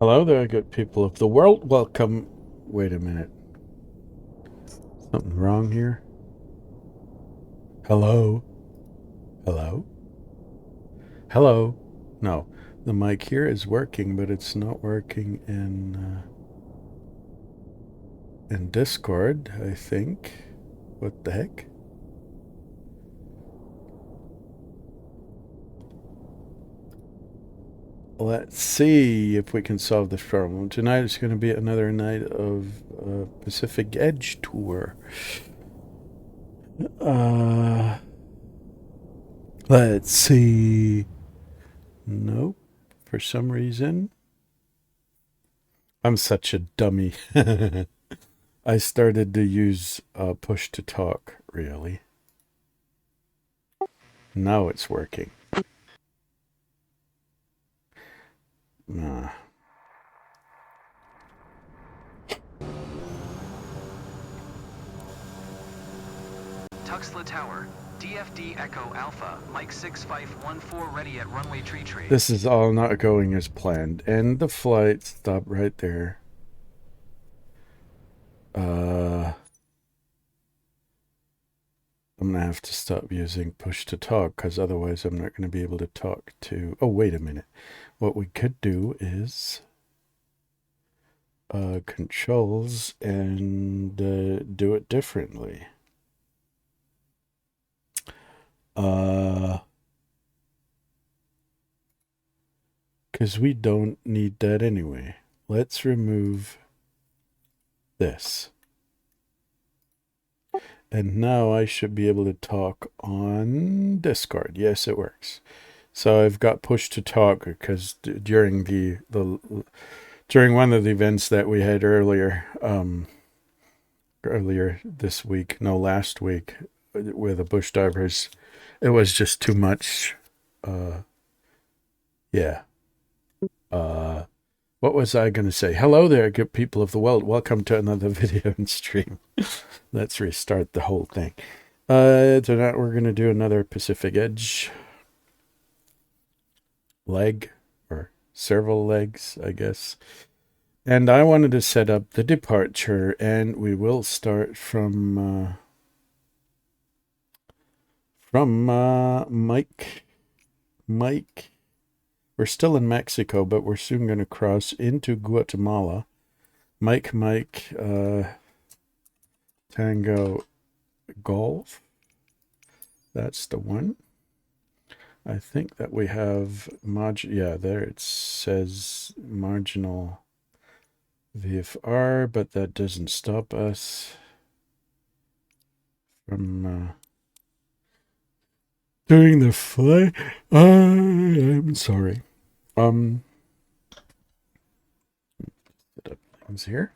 Hello there, good people of the world. Welcome. Wait a minute. Something wrong here? Hello? Hello? Hello? No. The mic here is working, but it's not working in Discord, I think. What the heck? Let's see if we can solve this problem. Tonight is going to be another night of Pacific Edge tour. Let's see. Nope. For some reason. I'm such a dummy. I started to use push to talk, really. Now it's working. Nah. Tuxtla Tower, DFD Echo Alpha, Mike 6514 ready at runway tree. This is all not going as planned. End the flight. Stop right there. I'm going to have to stop using push to talk because otherwise I'm not going to be able to talk to... Oh, wait a minute. What we could do is controls and do it differently. Because we don't need that anyway. Let's remove this. And now I should be able to talk on Discord. Yes, it works. So I've got push to talk because during during one of the events that we had earlier this week, no, last week, with the bush divers, it was just too much. Yeah. What was I going to say? Hello there, good people of the world. Welcome to another video and stream. Let's restart the whole thing. Tonight we're going to do another Pacific Edge leg, or several legs, I guess. And I wanted to set up the departure, and we will start from Mike. We're still in Mexico, but we're soon going to cross into Guatemala. Mike, Tango Golf. That's the one. I think that we have yeah, there it says marginal VFR, but that doesn't stop us from doing the flight. I'm sorry. Set up things here.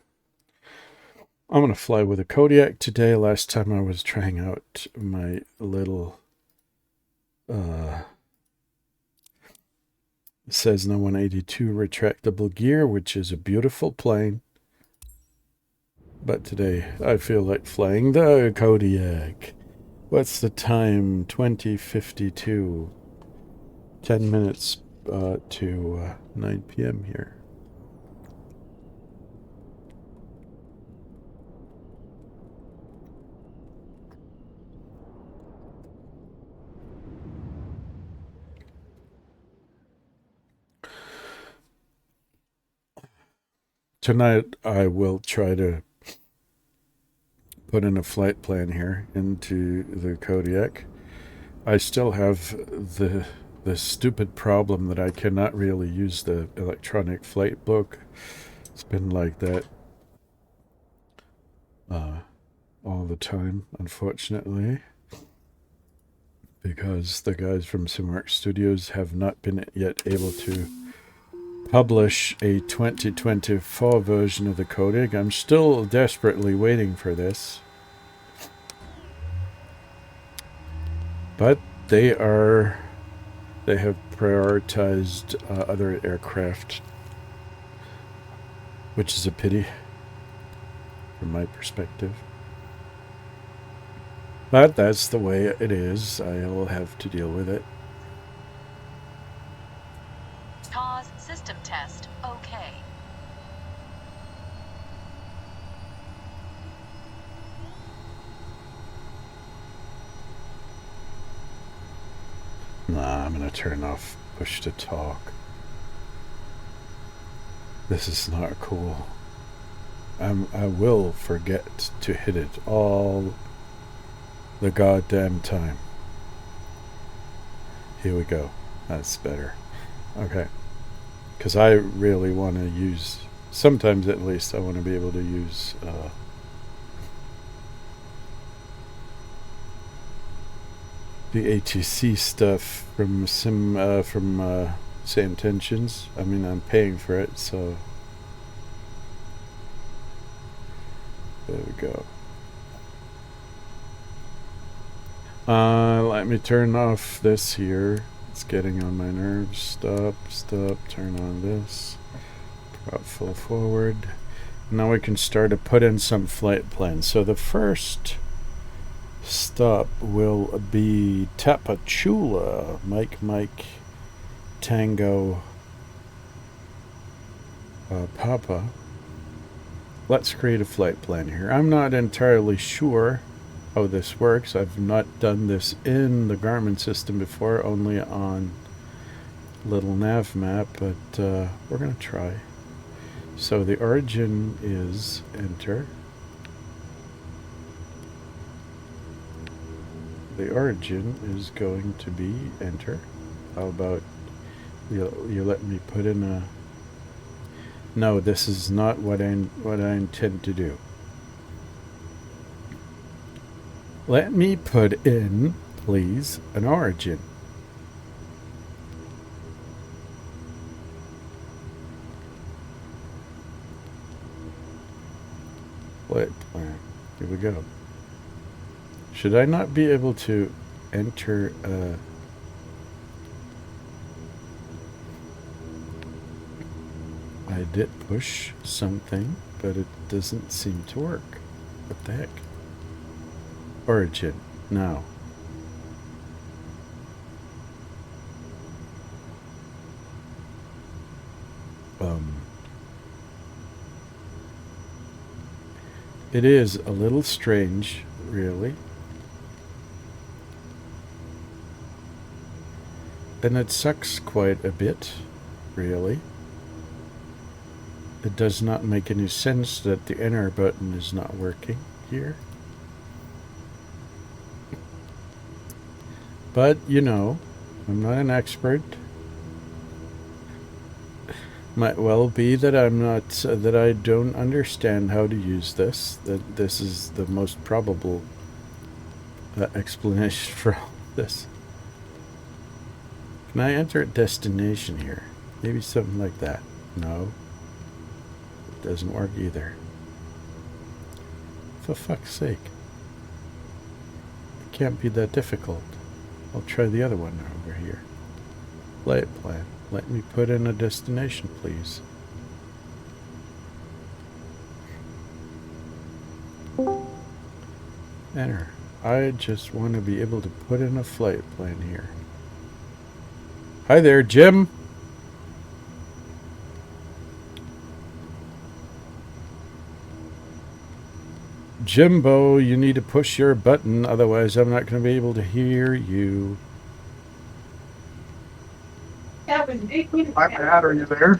I'm gonna fly with a Kodiak today. Last time I was trying out my little Cessna 182 retractable gear, which is a beautiful plane. But today I feel like flying the Kodiak. What's the time? 20:52. 10 minutes to 9 p.m. here. Tonight I will try to put in a flight plan here into the Kodiak. I still have the stupid problem that I cannot really use the electronic flight book. It's been like that all the time, unfortunately, because the guys from Simwork Studios have not been yet able to publish a 2024 version of the Kodiak. I'm still desperately waiting for this. But they have prioritized other aircraft, which is a pity from my perspective. But that's the way it is. I'll have to deal with it. Pause system test. Okay. Nah, I'm gonna turn off push to talk. This is not cool. I will forget to hit it all the goddamn time. Here we go. That's better. Okay. Because I really want to use, sometimes at least, I want to be able to use the ATC stuff from Say Intentions. I mean, I'm paying for it, so there we go. Let me turn off this here. It's getting on my nerves. Stop, turn on this. Prop full forward. Now we can start to put in some flight plans. So the first stop will be Tapachula. Mike, Tango, Papa. Let's create a flight plan here. I'm not entirely sure how this works. I've not done this in the Garmin system before, only on little nav map, but we're going to try. So the origin is enter. The origin is going to be enter. How about you let me put in a... No, this is not what I intend to do. Let me put in, please, an origin. Flight plan. Here we go. Should I not be able to enter I did push something, but it doesn't seem to work. What the heck? Origin. Now. It is a little strange, really. And it sucks quite a bit, really. It does not make any sense that the enter button is not working here. But, you know, I'm not an expert. Might well be that I'm not, that I don't understand how to use this. That this is the most probable explanation for all this. Can I enter a destination here? Maybe something like that. No. It doesn't work either. For fuck's sake. It can't be that difficult. I'll try the other one over here. Flight plan. Let me put in a destination, please. Enter. I just want to be able to put in a flight plan here. Hi there, Jim. Jimbo, you need to push your button, otherwise I'm not going to be able to hear you. Hi, Pat, are you there?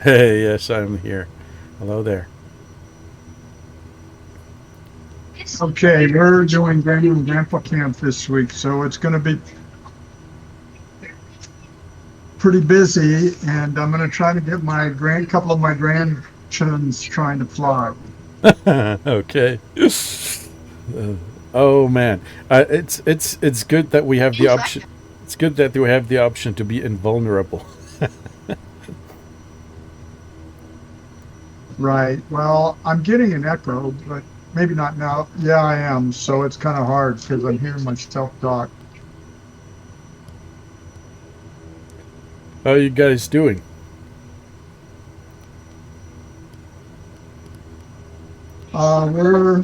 Hey, yes, I'm here. Hello there. Okay, we're doing Grandma and Grandpa camp this week, so it's going to be pretty busy, and I'm going to try to get my couple of my grandchildren trying to fly. Okay. Oh man, it's good that we have the option. It's good that we have the option to be invulnerable. Right. Well, I'm getting an echo, but maybe not now. Yeah, I am. So it's kind of hard because I'm hearing myself talk. How are you guys doing? We're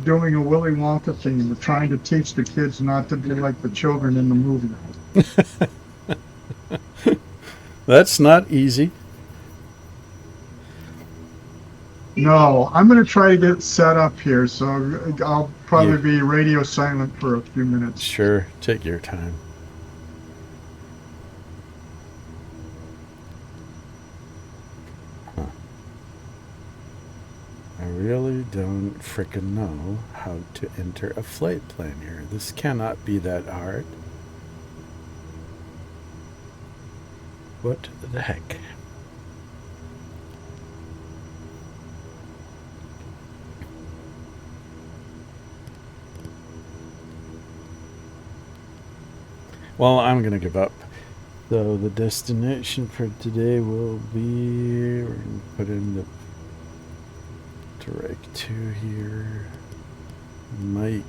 doing a Willy Wonka thing. We're trying to teach the kids not to be like the children in the movie. That's not easy. No, I'm going to try to get set up here, so I'll probably be radio silent for a few minutes. Sure, take your time. really don't frickin' know how to enter a flight plan here. This cannot be that hard. What the heck? Well, I'm gonna give up. So the destination for today will be, we're gonna put in the direct to here. Mike.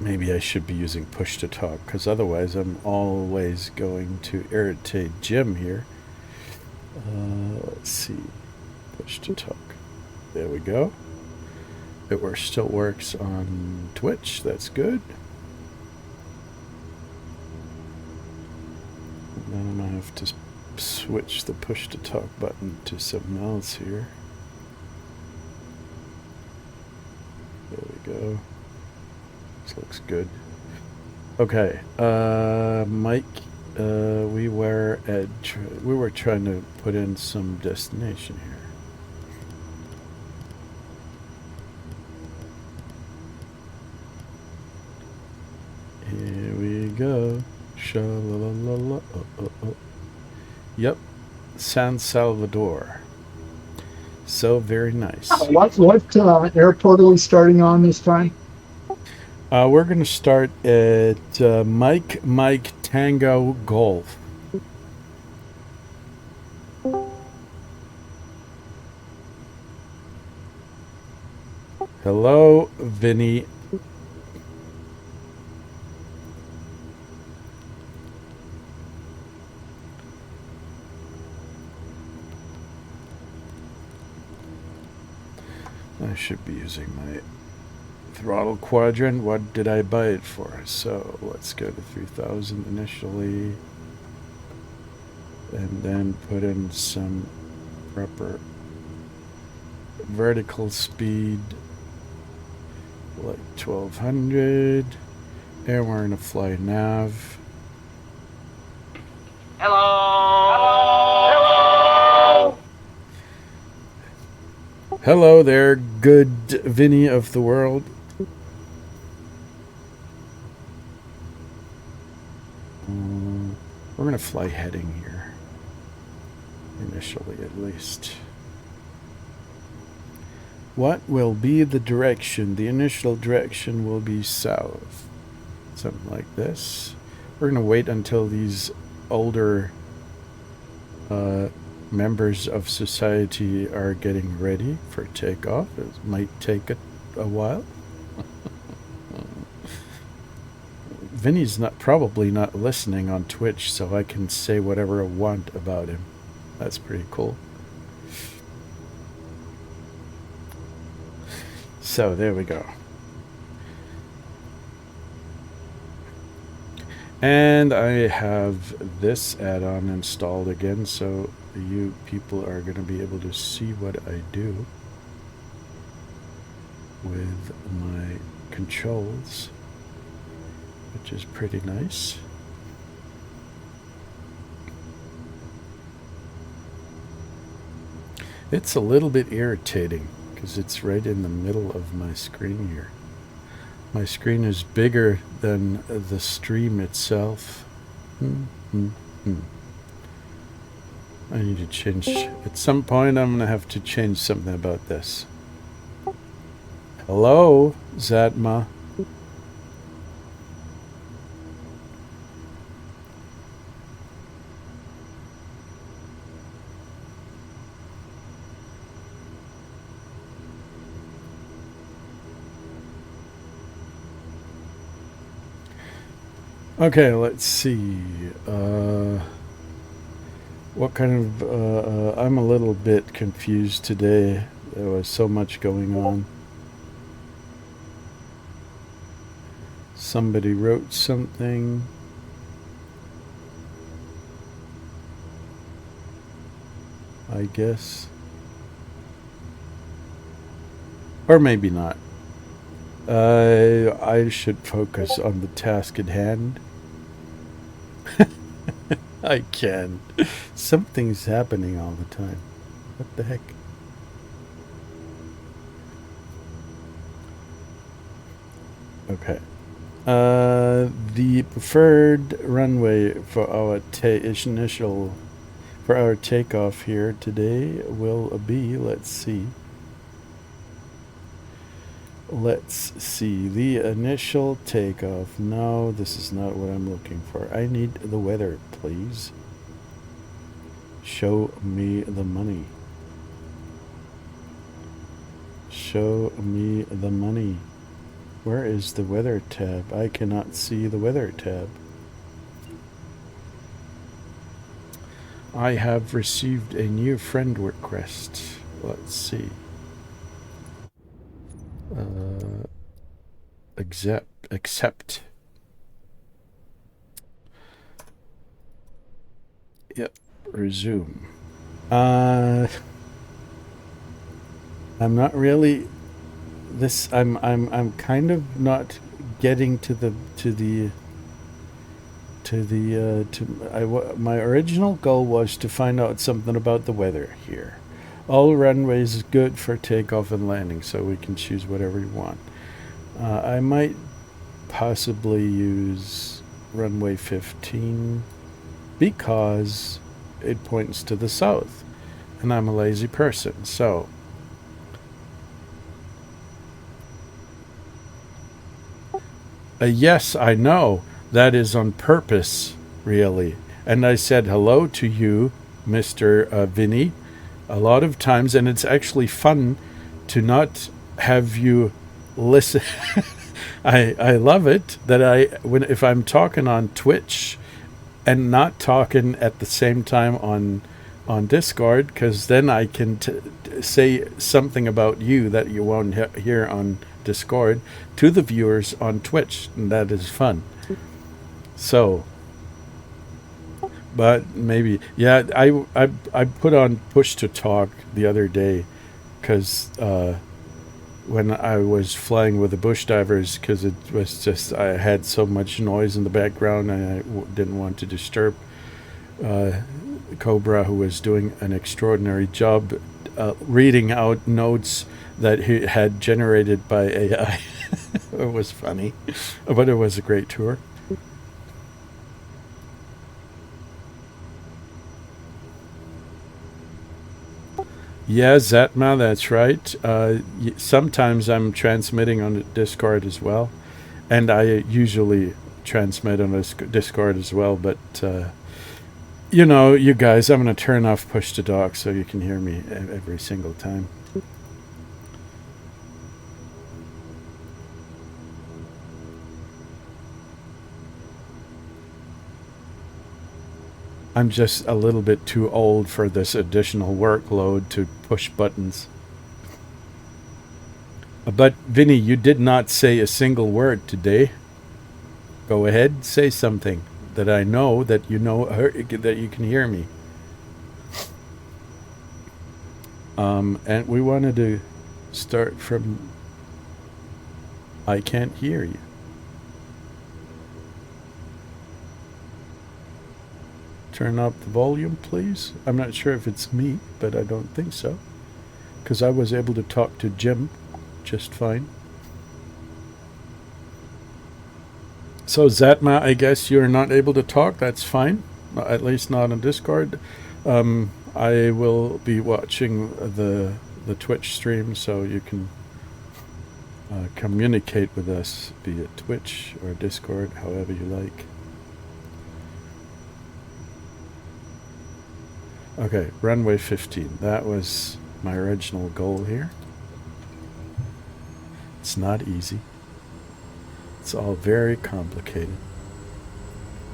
Maybe I should be using push to talk, because otherwise I'm always going to irritate Jim here. Let's see. Push to talk. There we go. It still works on Twitch. That's good. Then I'm going to have to switch the push to talk button to something else here. There we go. This looks good. Okay, Mike, we were trying to put in some destination here. Here we go. Sha-la-la-la-la. Oh. Yep, San Salvador. So very nice. What airport are we starting on this time? We're going to start at Mike Tango Golf. Hello, Vinny. I should be using my throttle quadrant. What did I buy it for? So let's go to 3000 initially, and then put in some proper vertical speed, like 1200, and we're gonna fly nav. Hello there, good Vinny of the world. We're going to fly heading here, initially at least. What will be the direction? The initial direction will be south. Something like this. We're going to wait until these older members of society are getting ready for takeoff. It might take a while. Vinny's probably not listening on Twitch, so I can say whatever I want about him. That's pretty cool. So there we go. And I have this add-on installed again, so you people are going to be able to see what I do with my controls, which is pretty nice. It's a little bit irritating because it's right in the middle of my screen here. My screen is bigger than the stream itself. I need to change. At some point, I'm going to have to change something about this. Hello, Zatma. Okay, let's see. What kind of... I'm a little bit confused today. There was so much going on. Somebody wrote something. I guess. Or maybe not. I should focus on the task at hand. I can. Something's happening all the time. What the heck? Okay. The preferred runway for our takeoff here today will be, let's see, the initial takeoff. No, this is not what I'm looking for. I need the weather, please. Show me the money. Show me the money. Where is the weather tab? I cannot see the weather tab. I have received a new friend request. Let's see. Accept. Yep. Resume. I'm not really. I'm kind of not getting my original goal was to find out something about the weather here. All runways is good for takeoff and landing, so we can choose whatever you want. I might possibly use runway 15 because it points to the south, and I'm a lazy person, so yes, I know. That is on purpose, really. And I said hello to you, Mr. Vinny, a lot of times, and it's actually fun to not have you listen. I love it that if I'm talking on Twitch and not talking at the same time on Discord, because then I can say something about you that you won't hear on Discord to the viewers on Twitch, and that is fun. So, but maybe, yeah, I put on push to talk the other day because when I was flying with the bush divers, because it was just, I had so much noise in the background and I didn't want to disturb Cobra, who was doing an extraordinary job reading out notes that he had generated by AI. It was funny, but it was a great tour. Yeah, Zatma, that's right. Sometimes I'm transmitting on Discord as well, and I usually transmit on Discord as well, but you know, you guys, I'm going to turn off push to talk so you can hear me every single time. I'm just a little bit too old for this additional workload to push buttons. But Vinny, you did not say a single word today. Go ahead, say something that I know that you know that you can hear me. And we wanted to start from I can't hear you. Turn up the volume, please. I'm not sure if it's me, but I don't think so, because I was able to talk to Jim just fine. So Zatma, I guess you're not able to talk. That's fine, at least not on Discord. I will be watching the Twitch stream, so you can communicate with us via Twitch or Discord, however you like. Okay, runway 15. That was my original goal here. It's not easy. It's all very complicated.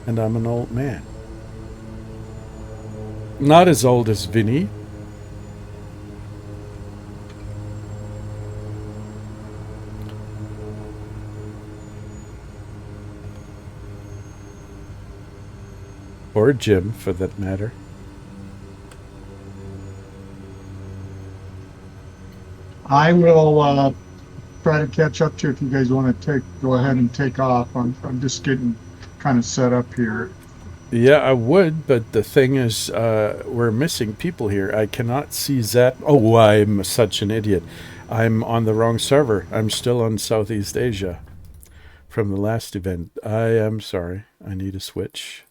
And I'm an old man. Not as old as Vinny. Or Jim, for that matter. I will try to catch up to you if you guys want to go ahead and take off. I'm just getting kind of set up here. Yeah, I would, but the thing is, we're missing people here. I cannot see Zat. Oh, I'm such an idiot. I'm on the wrong server. I'm still on Southeast Asia from the last event. I am sorry. I need to switch.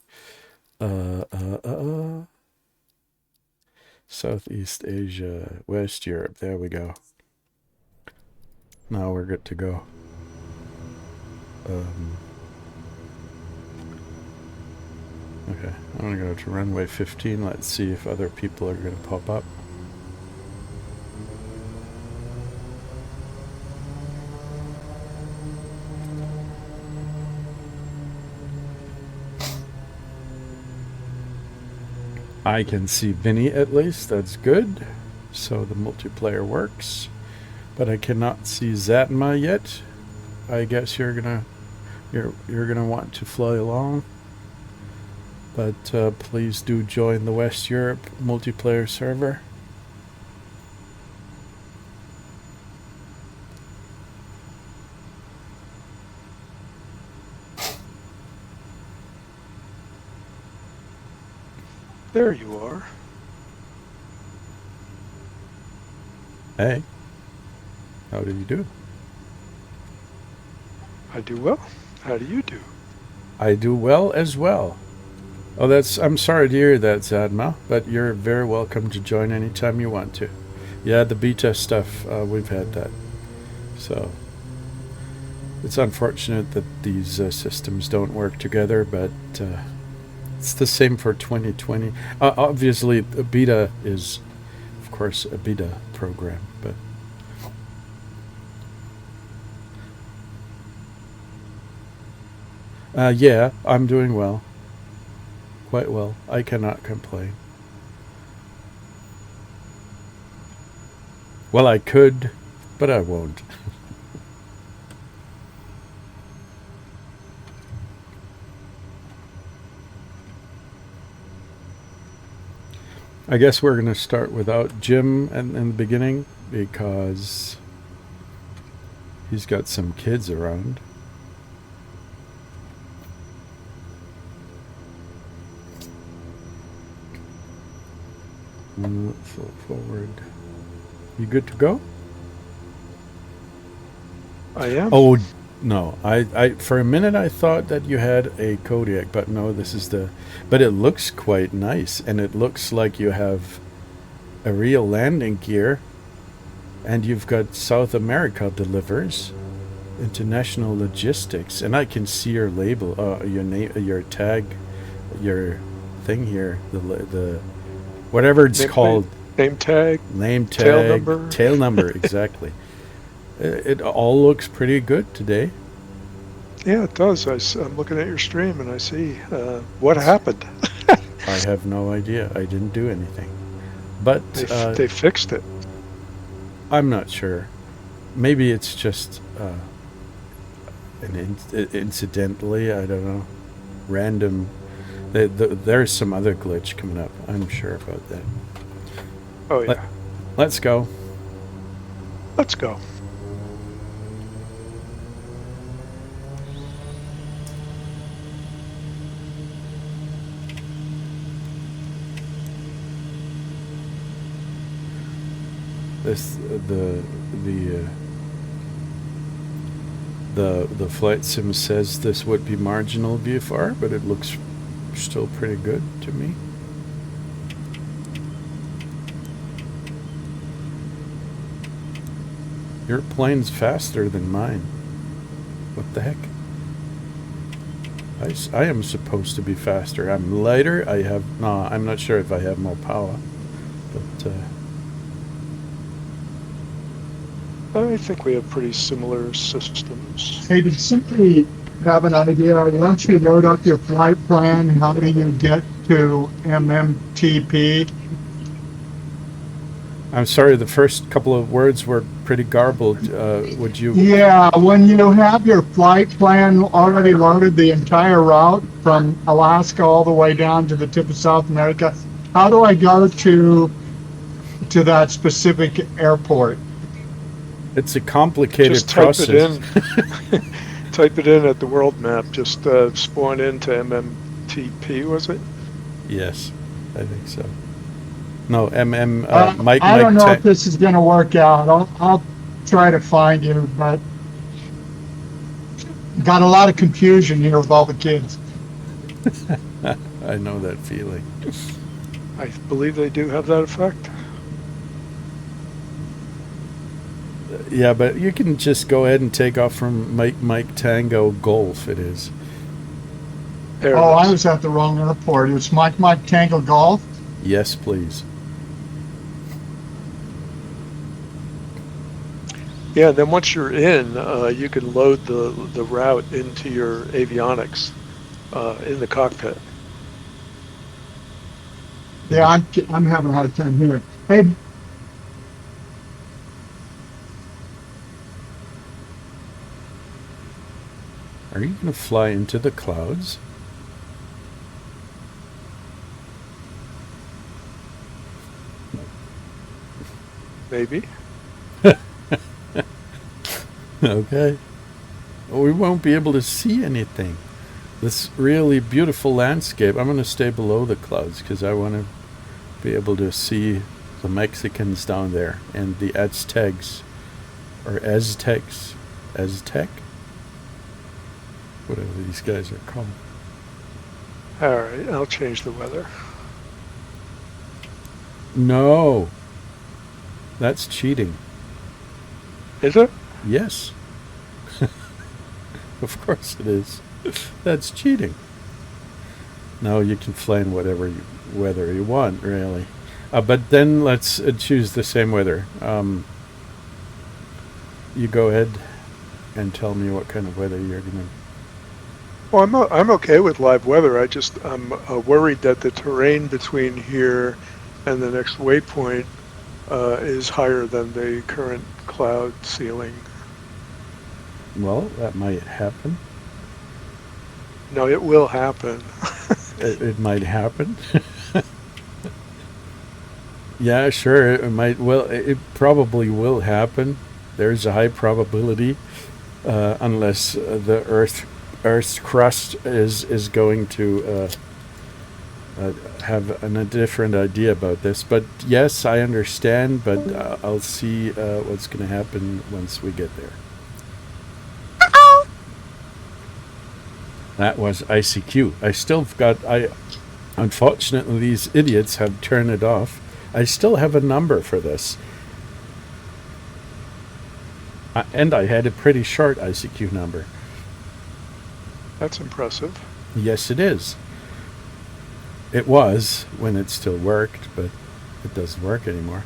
Southeast Asia, West Europe. There we go. Now we're good to go. Okay, I'm gonna go to runway 15. Let's see if other people are gonna pop up. I can see Vinny at least. That's good. So the multiplayer works, but I cannot see Zatma yet. I guess you're gonna want to fly along. But please do join the West Europe multiplayer server. There you are. Hey, how did you do? I do well. How do you do? I do well as well. Oh, I'm sorry to hear that, Zadma, but you're very welcome to join anytime you want to. Yeah, the beta stuff, we've had that. So, it's unfortunate that these systems don't work together, but it's the same for 2020. Obviously, a beta is, of course, a beta program, but... yeah, I'm doing well. Quite well. I cannot complain. Well, I could, but I won't. I guess we're going to start without Jim in the beginning because he's got some kids around. Full forward. You good to go? I am. Oh no! I for a minute I thought that you had a Kodiak, but no, this is the. But it looks quite nice, and it looks like you have a real landing gear, and you've got South America delivers, international logistics, and I can see your label, your name, your tag, your thing here, the whatever it's called. Name tag. Name tag. Tail number. Tail number, exactly. It all looks pretty good today. Yeah, it does. I'm looking at your stream and I see what happened. I have no idea. I didn't do anything. But they fixed it. I'm not sure. Maybe it's just incidentally, I don't know, random. There's some other glitch coming up. I'm sure about that. Oh, yeah. Let's go. Let's go. The flight sim says this would be marginal VFR, but it looks still pretty good to me. Your plane's faster than mine. What the heck? I am supposed to be faster. I'm lighter. I'm not sure if I have more power, but I think we have pretty similar systems. Hey, to simply have an idea, once you load up your flight plan, how do you get to MMTP? I'm sorry, the first couple of words were pretty garbled. Would you? Yeah, when you have your flight plan already loaded, the entire route from Alaska all the way down to the tip of South America, how do I go to that specific airport? It's a complicated Just type process. it in. Type it in at the world map. Just spawn into MMTP, was it? Yes, I think so. No, Mike. I don't know if this is going to work out. I'll try to find you, but got a lot of confusion here with all the kids. I know that feeling. I believe they do have that effect. Yeah, but you can just go ahead and take off from Mike Tango Golf. It is. There Oh, it is. I was at the wrong airport. It's Mike Tango Golf. Yes, please. Yeah, then once you're in, you can load the route into your avionics in the cockpit. Yeah, I'm having a hard time here. Hey, Are you going to fly into the clouds? Maybe. Okay. We won't be able to see anything. This really beautiful landscape. I'm going to stay below the clouds because I want to be able to see the Mexicans down there and the Aztecs. Or Aztecs. Aztec? Whatever these guys are called. All right, I'll change the weather. No. That's cheating. Is it? Yes. Of course it is. That's cheating. No, you can fly in whatever weather you want, really. But then let's choose the same weather. You go ahead and tell me what kind of weather you're going to... Well, I'm okay with live weather. I'm worried that the terrain between here and the next waypoint is higher than the current cloud ceiling. Well, that might happen. No, it will happen. It might happen. Yeah, sure. It might. Well, it probably will happen. There's a high probability, unless the Earth's crust is going to have a different idea about this. But yes, I understand. But I'll see what's going to happen once we get there. That was ICQ. I still got. Unfortunately, these idiots have turned it off. I still have a number for this. And I had a pretty short ICQ number. That's impressive. Yes, it is. It was when it still worked, but it doesn't work anymore.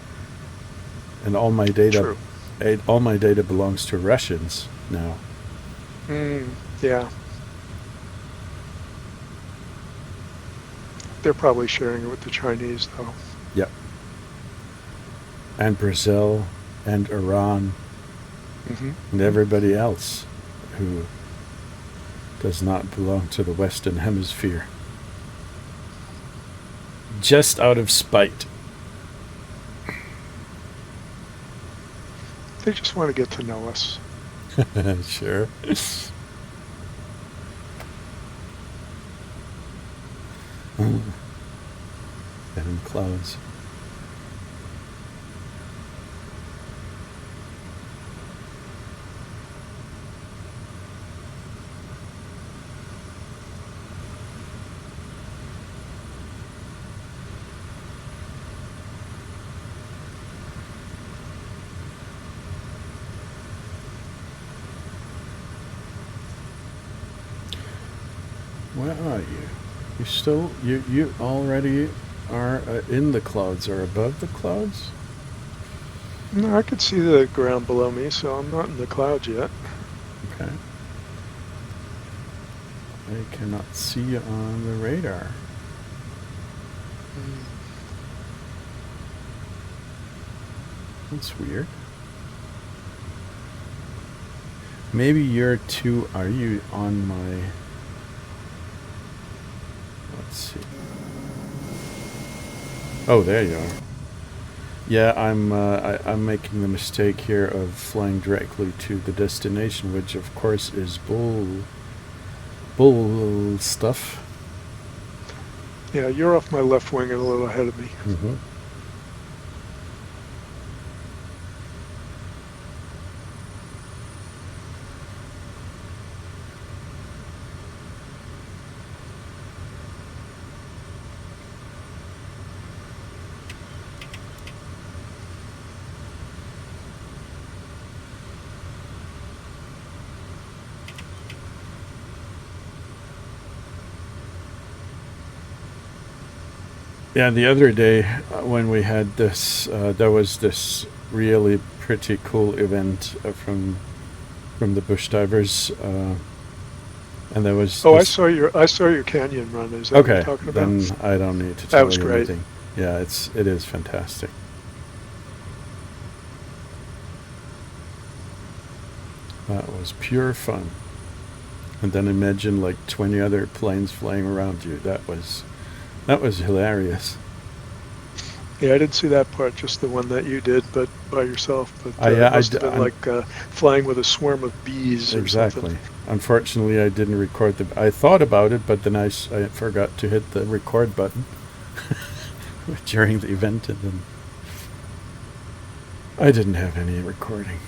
And all my data, all my data belongs to Russians now. Yeah. They're probably sharing it with the Chinese, though. Yep. And Brazil, and Iran, and everybody else who does not belong to the Western Hemisphere. Just out of spite. They just want to get to know us. Sure. Venom clouds. Where are you? You still, you already are in the clouds or above the clouds? No, I could see the ground below me, so I'm not in the clouds yet. Okay. I cannot see you on the radar. That's weird. Maybe you're too, are you on my... Let's see. Oh, there you are. Yeah, I'm making the mistake here of flying directly to the destination, which of course is bull stuff. Yeah, you're off my left wing and a little ahead of me. Mm-hmm. Yeah, the other day when we had this, there was this really pretty cool event from the bush divers, and there was. Oh, this, I saw your canyon run. Is that what okay, you're talking about? then I don't need to That tell was you great. anything. Yeah, it is fantastic. That was pure fun. And then imagine like 20 other planes flying around you. That was hilarious. Yeah, I didn't see that part, just the one that you did, but by yourself. But Yeah, it must have been like flying with a swarm of bees or Exactly. something. Unfortunately, I didn't record I thought about it, but then I forgot to hit the record button during the event, and then I didn't have any recording.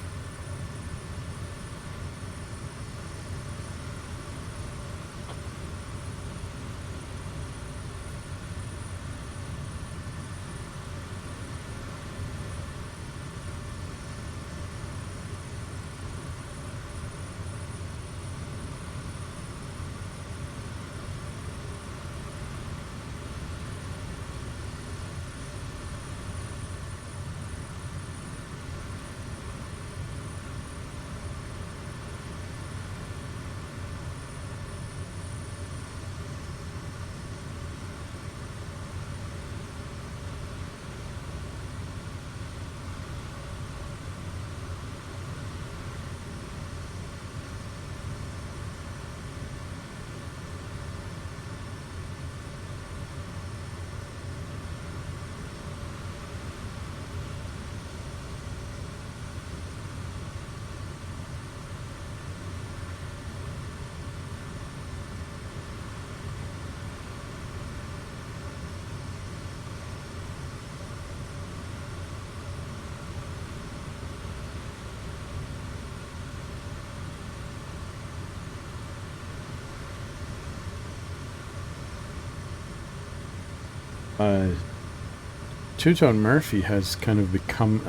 Two-Tone Murphy has kind of become,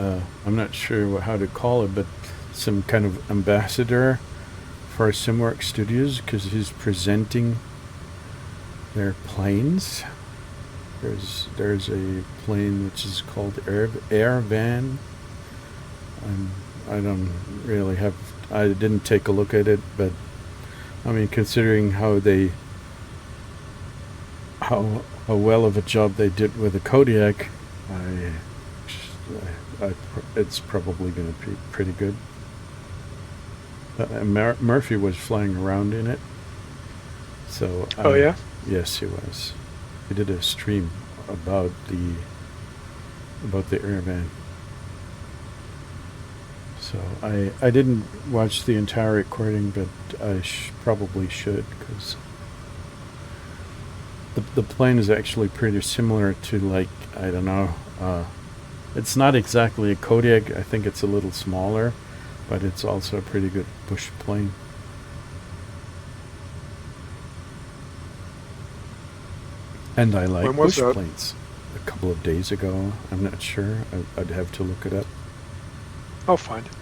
I'm not sure how to call it, but some kind of ambassador for Simwork Studios because he's presenting their planes. There's a plane which is called Air Van. I don't really have. I didn't take a look at it, but I mean, considering how well of a job they did with the Kodiak, it's probably going to be pretty good. Murphy was flying around in it, so. Oh yeah. Yes, he was. He did a stream about the air van. So I didn't watch the entire recording, but I probably should because the plane is actually pretty similar to, like, I don't know. It's not exactly a Kodiak. I think it's a little smaller, but it's also a pretty good bush plane. And I like bush planes. A couple of days ago. I'm not sure. I'd have to look it up. I'll find it.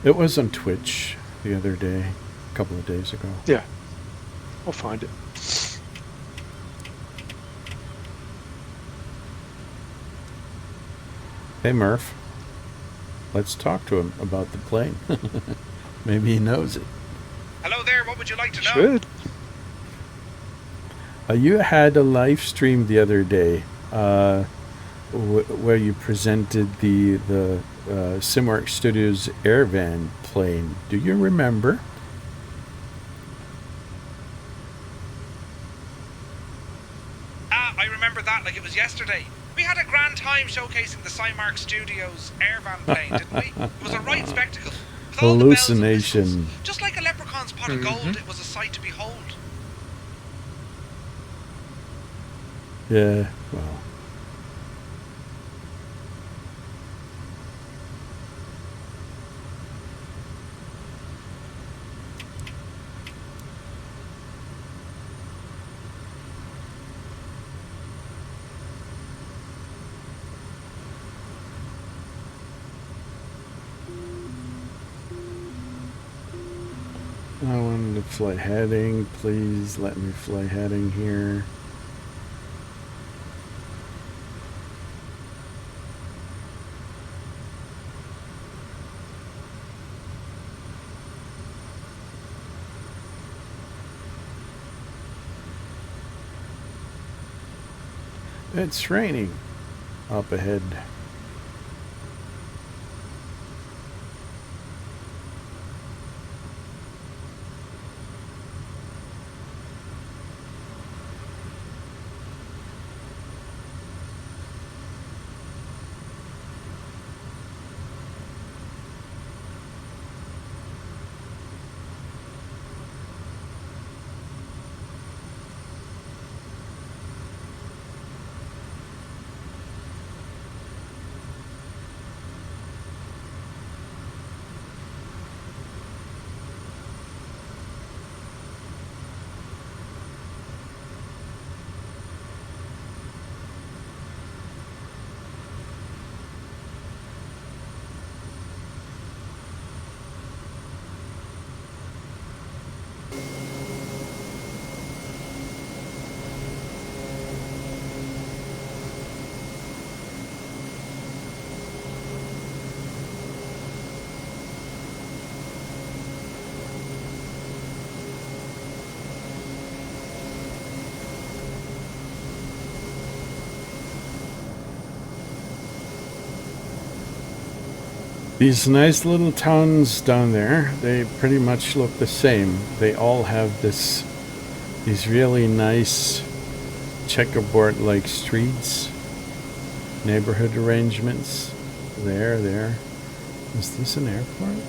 It was on Twitch the other day, a couple of days ago. Yeah, I'll find it. Hey Murph, let's talk to him about the plane. Maybe he knows it. Hello there, what would you like to know? Should. You had a live stream the other day where you presented the Simwork Studios Airvan plane. Do you remember? I remember that like it was yesterday. We had a grand time showcasing the Simwork Studios Airvan plane, didn't we? It was a right spectacle. With all the bells and Hallucination. whistles. Just like a leprechaun's pot of gold, it was a sight to behold. Yeah, well. I wanted to fly heading. Please let me fly heading here. It's raining up ahead. These nice little towns down there, they pretty much look the same. They all have these really nice checkerboard-like streets, neighborhood arrangements. There. Is this an airport? No.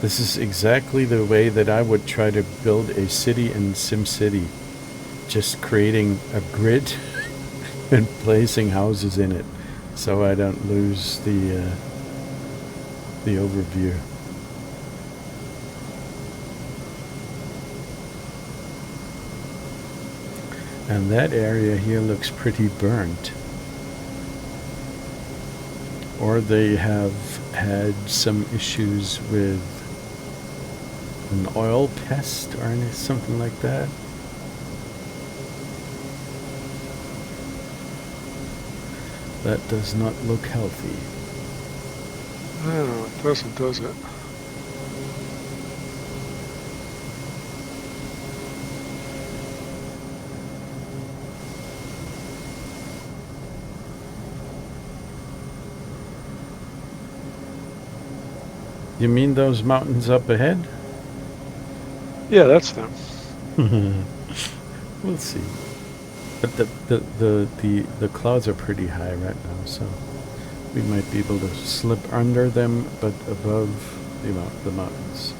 This is exactly the way that I would try to build a city in SimCity. Just creating a grid and placing houses in it so I don't lose the overview. And that area here looks pretty burnt. Or they have had some issues with an oil pest or something like that. That does not look healthy. No, it doesn't, does it? You mean those mountains up ahead? Yeah, that's them. We'll see. But the clouds are pretty high right now, so we might be able to slip under them, but above the mountains.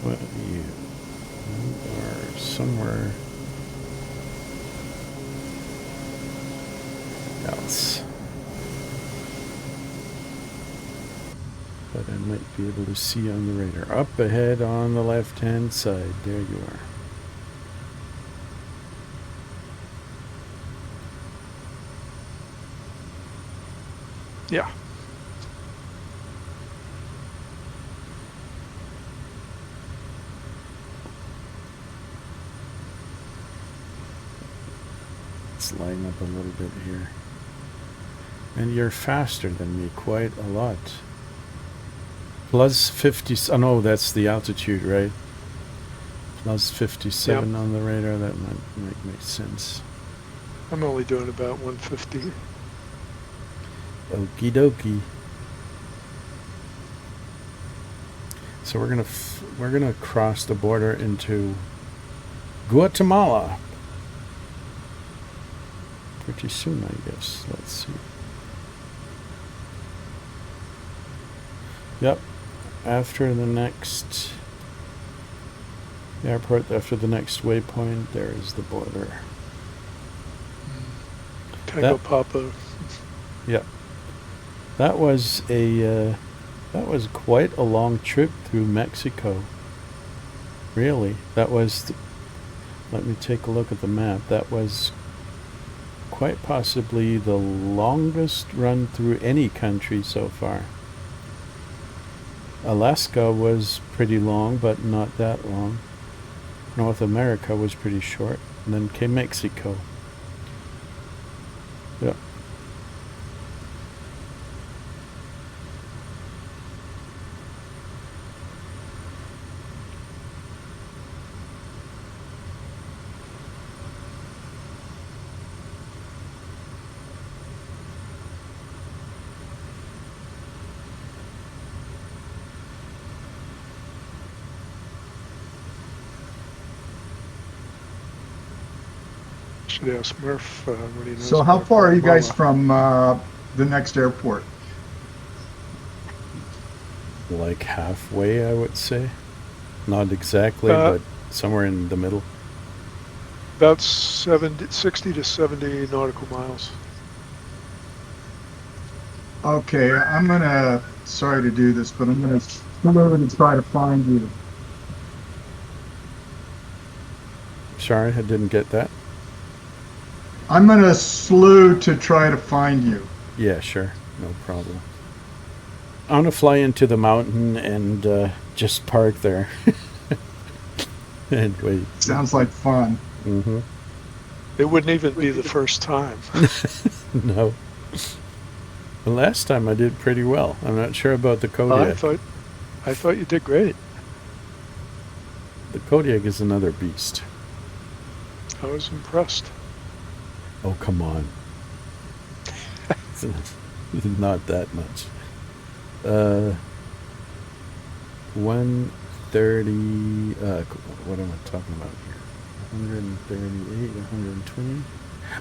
What you are somewhere else. But I might be able to see on the radar. Up ahead on the left-hand side. There you are. Yeah. Let's line up a little bit here. And you're faster than me quite a lot. Plus 50, oh no, that's the altitude, right? Plus 57 Yep. on the radar, that might make sense. I'm only doing about 150. Okie dokie. So we're gonna cross the border into Guatemala. pretty soon, I guess. Let's see. Yep. After the next airport, after the next waypoint, there is the border. Tango Papa. Yep. That was quite a long trip through Mexico. Really, that was. Let me take a look at the map. That was quite possibly the longest run through any country so far. Alaska was pretty long, but not that long. North America was pretty short. And then came Mexico. Yep. Should ask Murph what he knows. So how about far are you guys Guatemala. from the next airport? Like halfway, I would say. Not exactly, Uh, but somewhere in the middle. About 60 to 70 nautical miles. Okay, I'm gonna, sorry to do this, but I'm gonna come over and try to find you. Sorry, I didn't get that. I'm gonna slew to try to find you. Yeah, sure. No problem. I want to fly into the mountain and just park there. And wait. Sounds like fun. Mm-hmm. It wouldn't even be the first time. No. The last time I did pretty well. I'm not sure about the Kodiak. I thought you did great. The Kodiak is another beast. I was impressed. Oh, come on. Not that much. 130, what am I talking about here? 138, 120.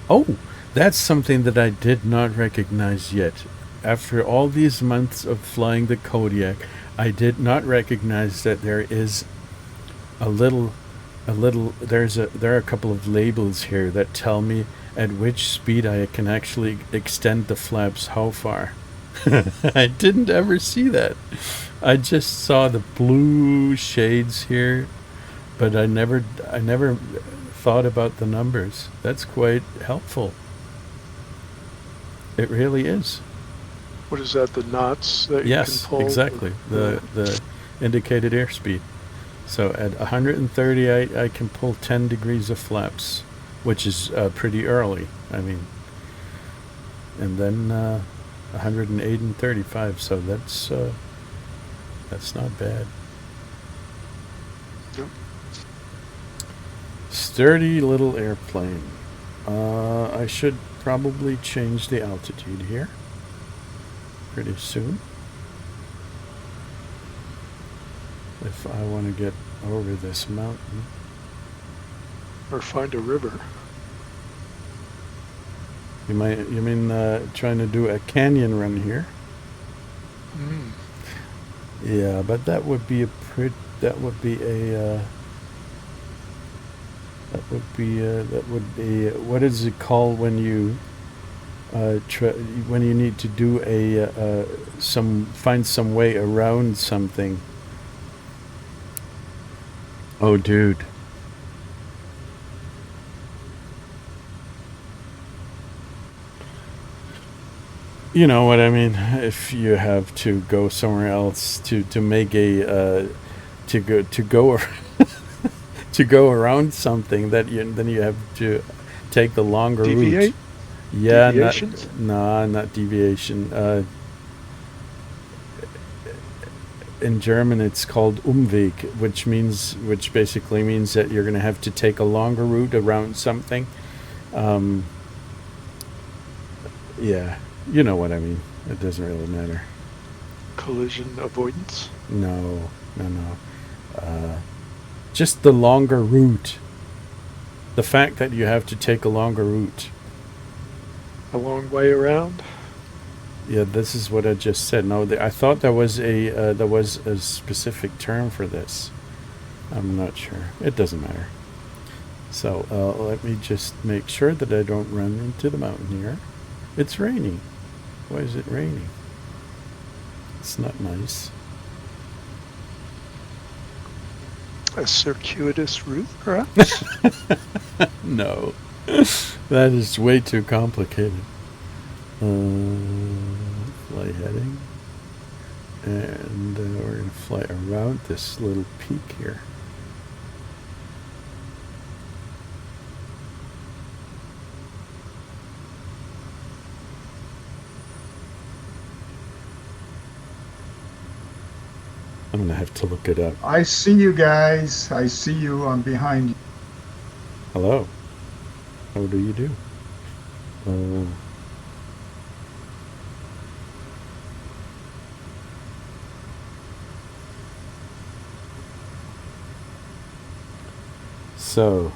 Oh, that's something that I did not recognize yet. After all these months of flying the Kodiak, I did not recognize that there is there are a couple of labels here that tell me at which speed I can actually extend the flaps how far. I didn't ever see that. I just saw the blue shades here, but I never thought about the numbers. That's quite helpful. It really is. What is that, the knots that you Yes, can pull? exactly. The indicated airspeed. So at 130, I can pull 10 degrees of flaps, which is pretty early. I mean, and then 108 and 35. So that's not bad. Yep. Sturdy little airplane. I should probably change the altitude here pretty soon. If I want to get over this mountain. Or find a river. You mean trying to do a canyon run here? Mm. Yeah, but that would be what is it called when you when you need to do find some way around something? Oh, dude. You know what I mean? If you have to go somewhere else to make to go to go around something then you have to take the longer route. Yeah, Deviations? not deviation. In German, it's called Umweg, which basically means that you're going to have to take a longer route around something. Yeah, you know what I mean. It doesn't really matter. Collision avoidance? No. Just the longer route. The fact that you have to take a longer route. A long way around? Yeah, this is what I just said. No, I thought there was a specific term for this. I'm not sure. It doesn't matter. So let me just make sure that I don't run into the mountain here. It's raining. Why is it raining? It's not nice. A circuitous route, perhaps? No, that is way too complicated. Fly heading, and we're going to fly around this little peak here. I'm going to have to look it up. I see you guys. I see you. I'm behind you. Hello. How do you do? So,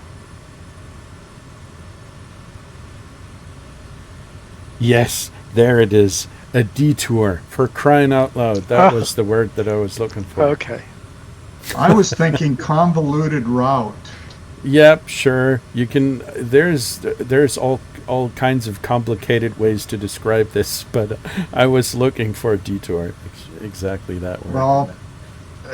yes, there it is. A detour, for crying out loud. That was the word that I was looking for. Okay. I was thinking convoluted route. Yep, sure. You can. There's all kinds of complicated ways to describe this, but I was looking for a detour. Exactly that word. Well,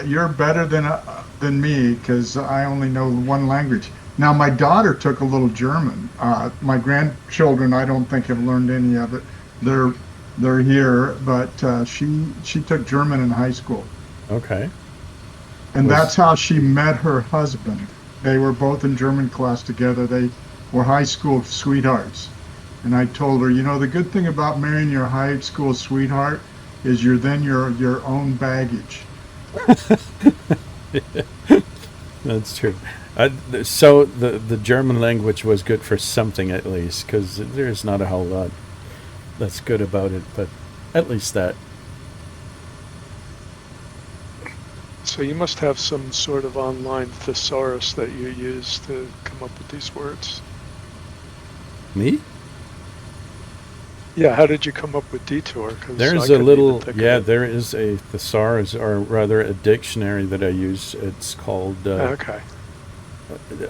you're better than me because I only know one language. Now, my daughter took a little German. My grandchildren, I don't think, have learned any of it. They're here, but she took German in high school. Okay. And that's how she met her husband. They were both in German class together. They were high school sweethearts. And I told her, you know, the good thing about marrying your high school sweetheart is you're then your own baggage. That's true. So the German language was good for something at least, because there's not a whole lot that's good about it, but at least that. So you must have some sort of online thesaurus that you use to come up with these words. Me? Yeah, how did you come up with detour? There's a little, there is a thesaurus, or rather a dictionary that I use. It's called, okay.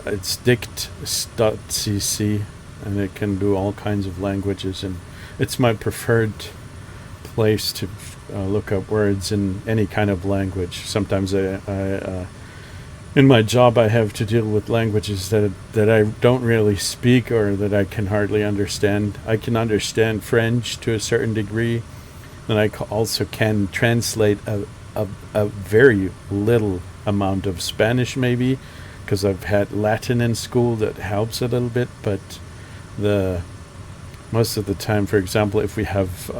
It's dict.cc, and it can do all kinds of languages, and it's my preferred place to look up words in any kind of language. Sometimes I in my job I have to deal with languages that I don't really speak or that I can hardly understand. I can understand French to a certain degree, and I also can translate a very little amount of Spanish, maybe, because I've had Latin in school. That helps a little bit, but most of the time, for example, if we have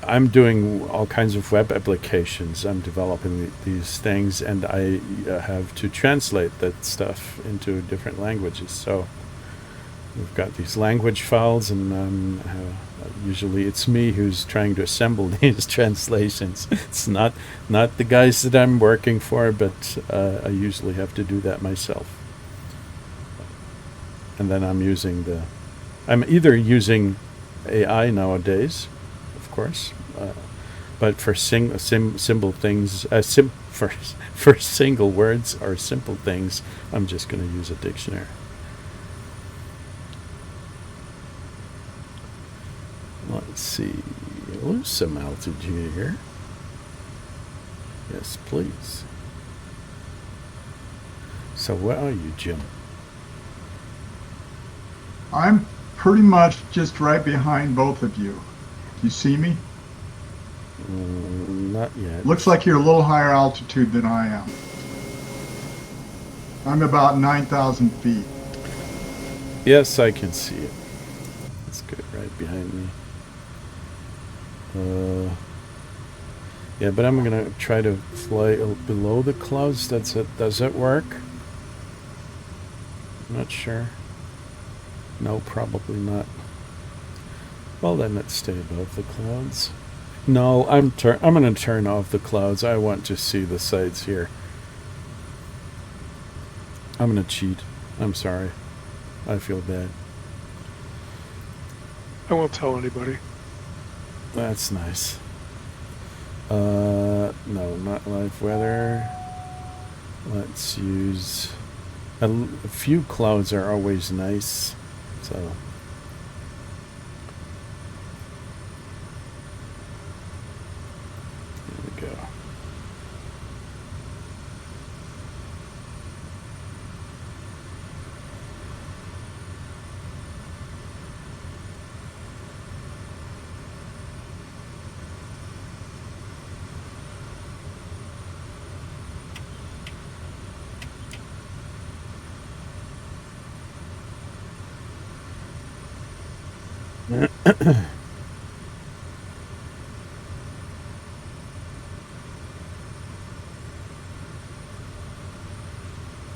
I'm doing all kinds of web applications. I'm developing these things, and I have to translate that stuff into different languages. So we've got these language files, and usually it's me who's trying to assemble these translations. It's not the guys that I'm working for, but I usually have to do that myself. And then I'm either using AI nowadays, of course, but for simple things, for single words or simple things, I'm just going to use a dictionary. Let's see, lose some altitude here. Yes, please. So where are you, Jim? I'm pretty much just right behind both of you. You see me? Not yet. Looks like you're a little higher altitude than I am. I'm about 9,000 feet. Yes, I can see it. It's good, right behind me. Yeah, but I'm gonna try to fly below the clouds. That's it. Does that work? I'm not sure. No, probably not. Well, then let's stay above the clouds. No, I'm going to turn off the clouds. I want to see the sights here. I'm going to cheat. I'm sorry. I feel bad. I won't tell anybody. That's nice. No, not live weather. Let's use a few clouds are always nice. So there we go.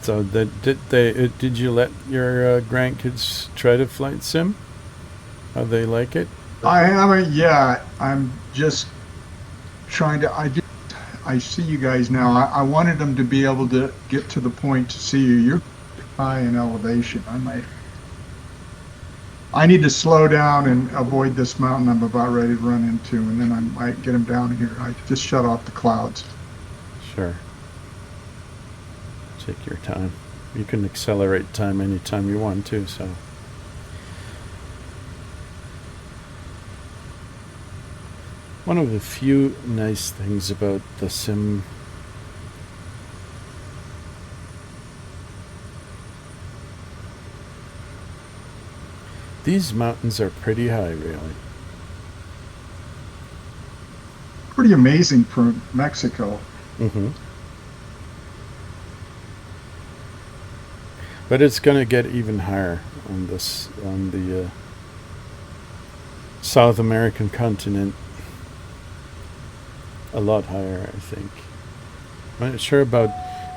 So did you let your grandkids try to flight sim? How they like it? I haven't yet. I'm just trying to. I see you guys now. I wanted them to be able to get to the point to see you. You're high in elevation. I need to slow down and avoid this mountain I'm about ready to run into, and then I might get them down here. I just shut off the clouds. Sure. Take your time. You can accelerate time anytime you want to, so. One of the few nice things about the sim these mountains are pretty high, really. Pretty amazing for Mexico. Mm-hmm. But it's going to get even higher on the South American continent. A lot higher, I think. I'm not sure about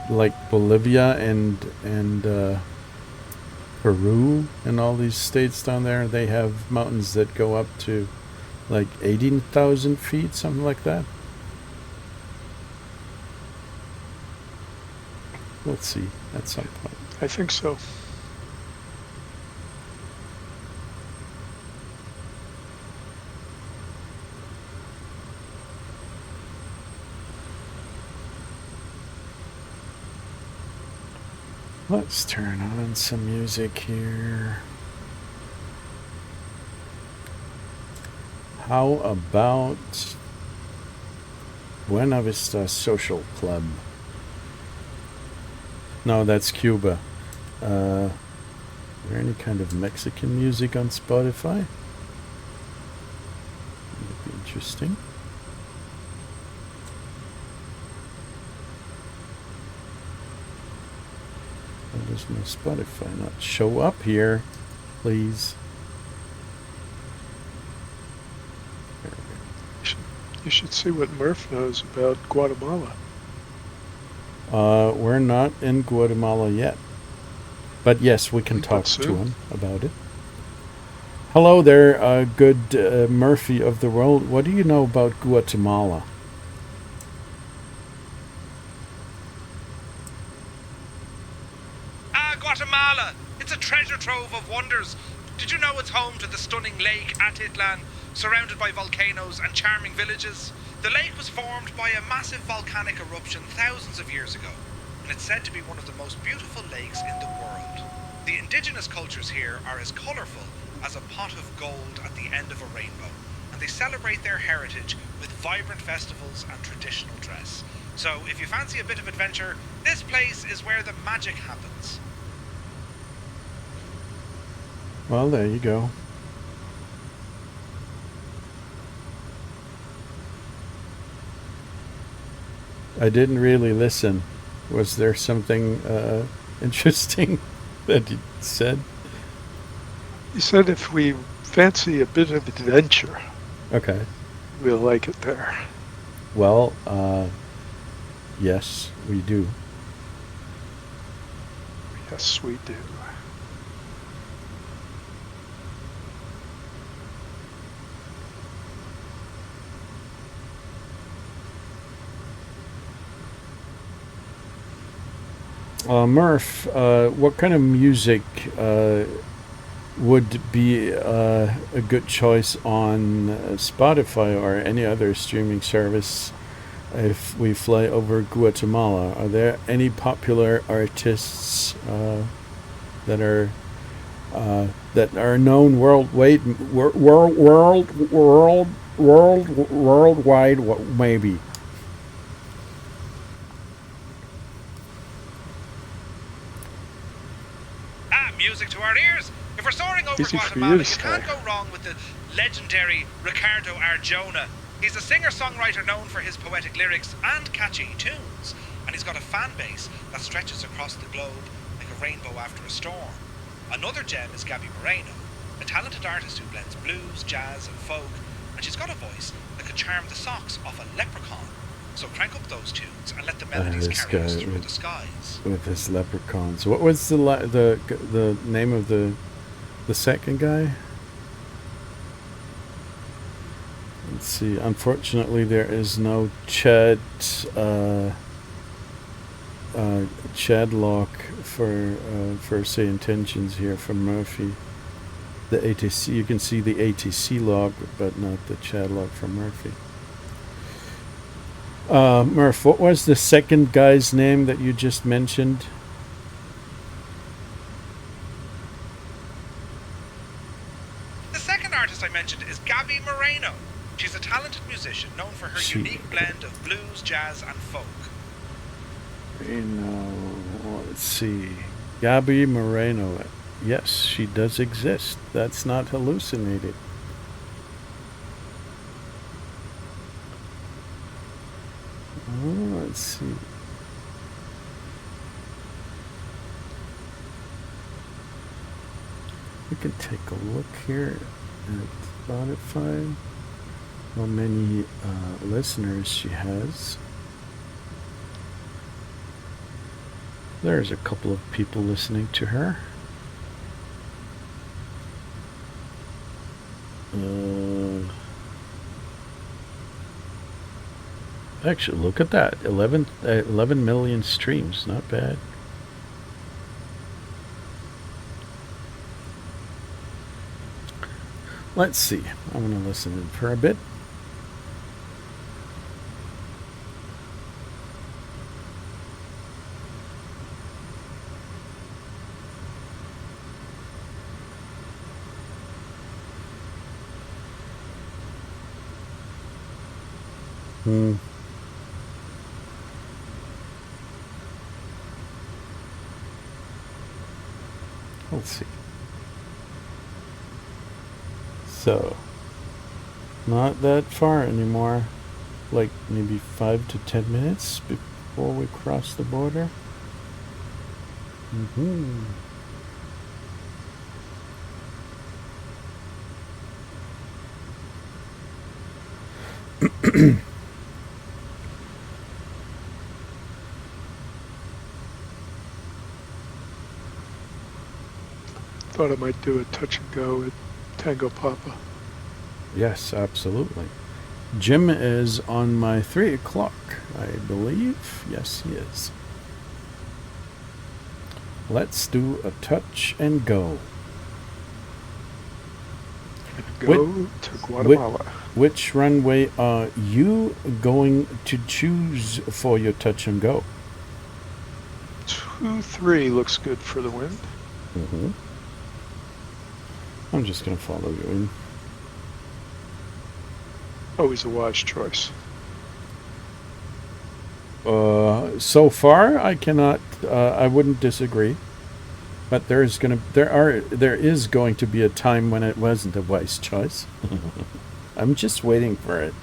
like Bolivia and Peru and all these states down there. They have mountains that go up to like 18,000 feet, something like that. Let's see at some point. I think so. Let's turn on some music here. How about Buena Vista Social Club? No, that's Cuba. Is there any kind of Mexican music on Spotify? That'd be interesting. Why does my Spotify not show up here? Please. You should see what Murph knows about Guatemala. We're not in Guatemala yet. But yes, we can talk to soon. him about it. Hello there, good Murphy of the world. What do you know about Guatemala? Guatemala! It's a treasure trove of wonders. Did you know it's home to the stunning Lake Atitlan, surrounded by volcanoes and charming villages? The lake was formed by a massive volcanic eruption thousands of years ago, and it's said to be one of the most beautiful lakes in the world. The indigenous cultures here are as colourful as a pot of gold at the end of a rainbow, and they celebrate their heritage with vibrant festivals and traditional dress. So if you fancy a bit of adventure, this place is where the magic happens. Well, there you go. I didn't really listen. Was there something interesting that he said? He said if we fancy a bit of adventure, Okay. we'll like it there. Well, yes, we do. Yes, we do. Murph, what kind of music would be a good choice on Spotify or any other streaming service if we fly over Guatemala. Are there any popular artists that are known worldwide, worldwide, maybe? Music to our ears. If we're soaring over Guatemala, you can't go wrong with the legendary Ricardo Arjona. He's a singer-songwriter known for his poetic lyrics and catchy tunes, and he's got a fan base that stretches across the globe like a rainbow after a storm. Another gem is Gabby Moreno, a talented artist who blends blues, jazz and folk, and she's got a voice that could charm the socks off a leprechaun. So crank up those tunes and let the melodies carry us through the skies. With his leprechauns. What was the name of the second guy? Let's see. Unfortunately, there is no Chad lock for say intentions here from Murphy. The ATC, you can see the ATC log, but not the Chad log from Murphy. Murph, what was the second guy's name that you just mentioned? The second artist I mentioned is Gabby Moreno. She's a talented musician known for her unique blend of blues, jazz and folk. Let's see. Gabby Moreno. Yes, she does exist. That's not hallucinated. Let's see. We can take a look here at Spotify. How many listeners she has. There's a couple of people listening to her. Actually, look at that. 11 million streams. Not bad. Let's see. I'm going to listen in for a bit. Let's see. So, not that far anymore. Like maybe 5 to 10 minutes before we cross the border. Thought I might do a touch and go at Tango Papa. Yes, absolutely. Jim is on my 3 o'clock, I believe. Yes, he is. Let's do a touch and go. Go to Guatemala. Which runway are you going to choose for your touch and go? 2-3 looks good for the wind. I'm just going to follow you in. Always a wise choice. So far, I cannot. I wouldn't disagree. But there is going to be a time when it wasn't a wise choice. I'm just waiting for it.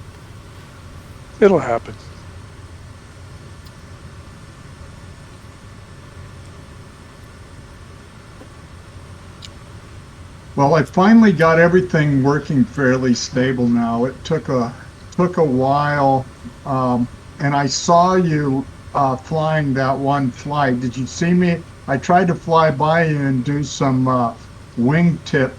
It'll happen. Well, I finally got everything working fairly stable now. It took a while, and I saw you flying that one flight. Did you see me? I tried to fly by you and do some wingtip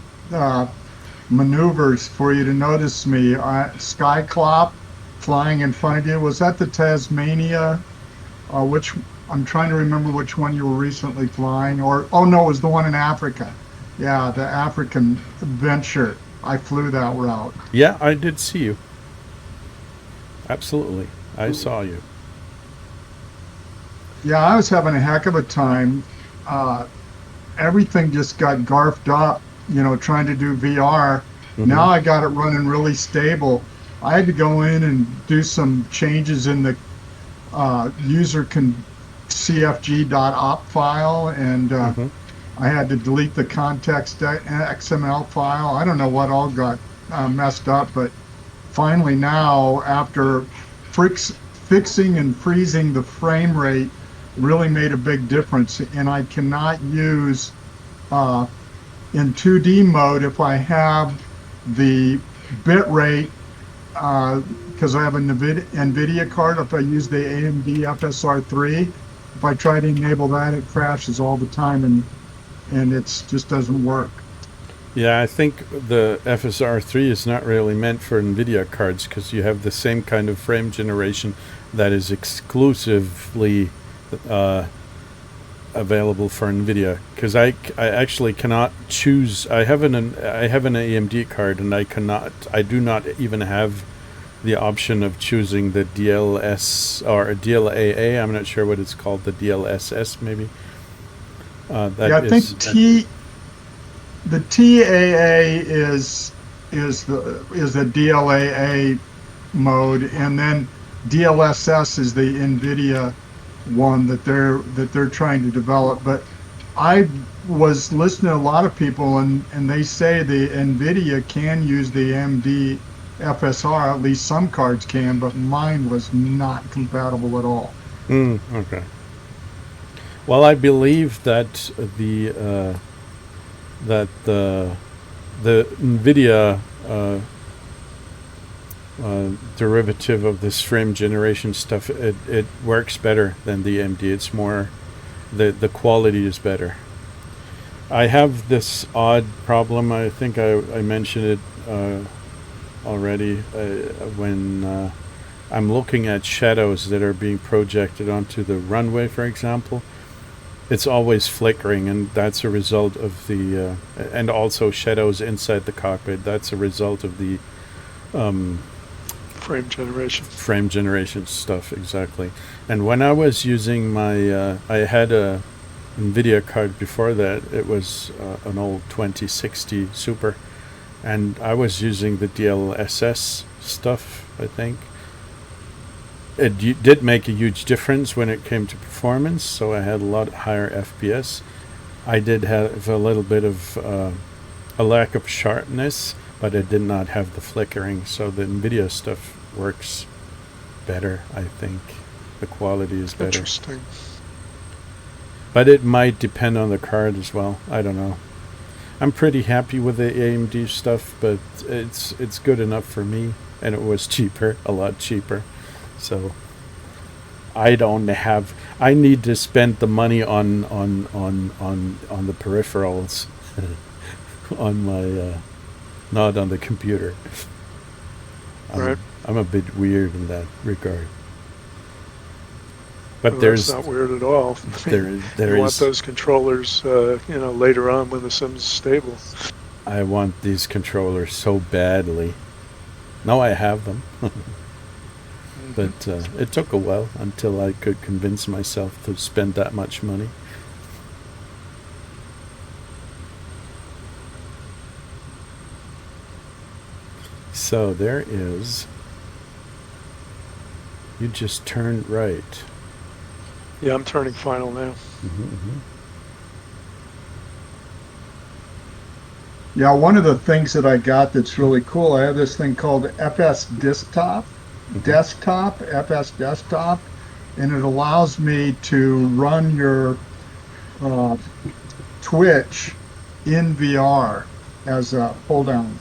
maneuvers for you to notice me. Skyclop flying in front of you. Was that the Tasmania? Which I'm trying to remember which one you were recently flying. Oh no, it was the one in Africa. Yeah, the African venture. I flew that route. Yeah, I did see you. Absolutely. I saw you. Yeah, I was having a heck of a time. Uh, Everything just got garfed up, trying to do VR. Hmm. Now I got it running really stable. I had to go in and do some changes in the user can cfg.op file, and Hmm. I had to delete the context XML file. I don't know what all got messed up, but finally now, after fixing and freezing the frame rate, really made a big difference. And I cannot use uh, in 2D mode if I have the bit rate, because I have an NVIDIA card. If I use the AMD FSR3, if I try to enable that, it crashes all the time, and it just doesn't work. Yeah, I think the FSR3 is not really meant for NVIDIA cards because you have the same kind of frame generation that is exclusively uh, available for NVIDIA. Because I actually cannot choose. I have an AMD card, and I do not even have the option of choosing the DLS or DLAA. I'm not sure what it's called. The DLSS maybe. Yeah, I think the TAA is the DLAA mode, and then DLSS is the NVIDIA one that they're trying to develop. But I was listening to a lot of people, and they say the NVIDIA can use the AMD FSR. At least some cards can, but mine was not compatible at all. Okay. Well, I believe that the NVIDIA derivative of this frame generation stuff, it works better than the AMD. It's more the quality is better. I have this odd problem. I think I mentioned it already when I'm looking at shadows that are being projected onto the runway, for example. It's always flickering, and that's a result of the and also shadows inside the cockpit. That's a result of the Frame generation. frame generation stuff, exactly. And when I was using my I had a NVIDIA card before that. It was an old 2060 Super, and I was using the DLSS stuff, I think. It did make a huge difference when it came to performance, so I had a lot higher FPS. I did have a little bit of a lack of sharpness, but it did not have the flickering, so the NVIDIA stuff works better, I think. The quality is better. Interesting. But it might depend on the card as well. I don't know. I'm pretty happy with the AMD stuff, but it's good enough for me, and it was cheaper, a lot cheaper. So I don't have. I need to spend the money on the peripherals, on my not on the computer. Right. I'm a bit weird in that regard. But Well, there's that's not weird at all. there You want is. those controllers, later on when the sim's stable. I want these controllers so badly. Now I have them. But it took a while until I could convince myself to spend that much money. So there is. You just turned right. Yeah, I'm turning final now. Mm-hmm. Yeah, one of the things that I got that's really cool, I have this thing called FS FS Desktop, and it allows me to run your Twitch in VR as a pull down.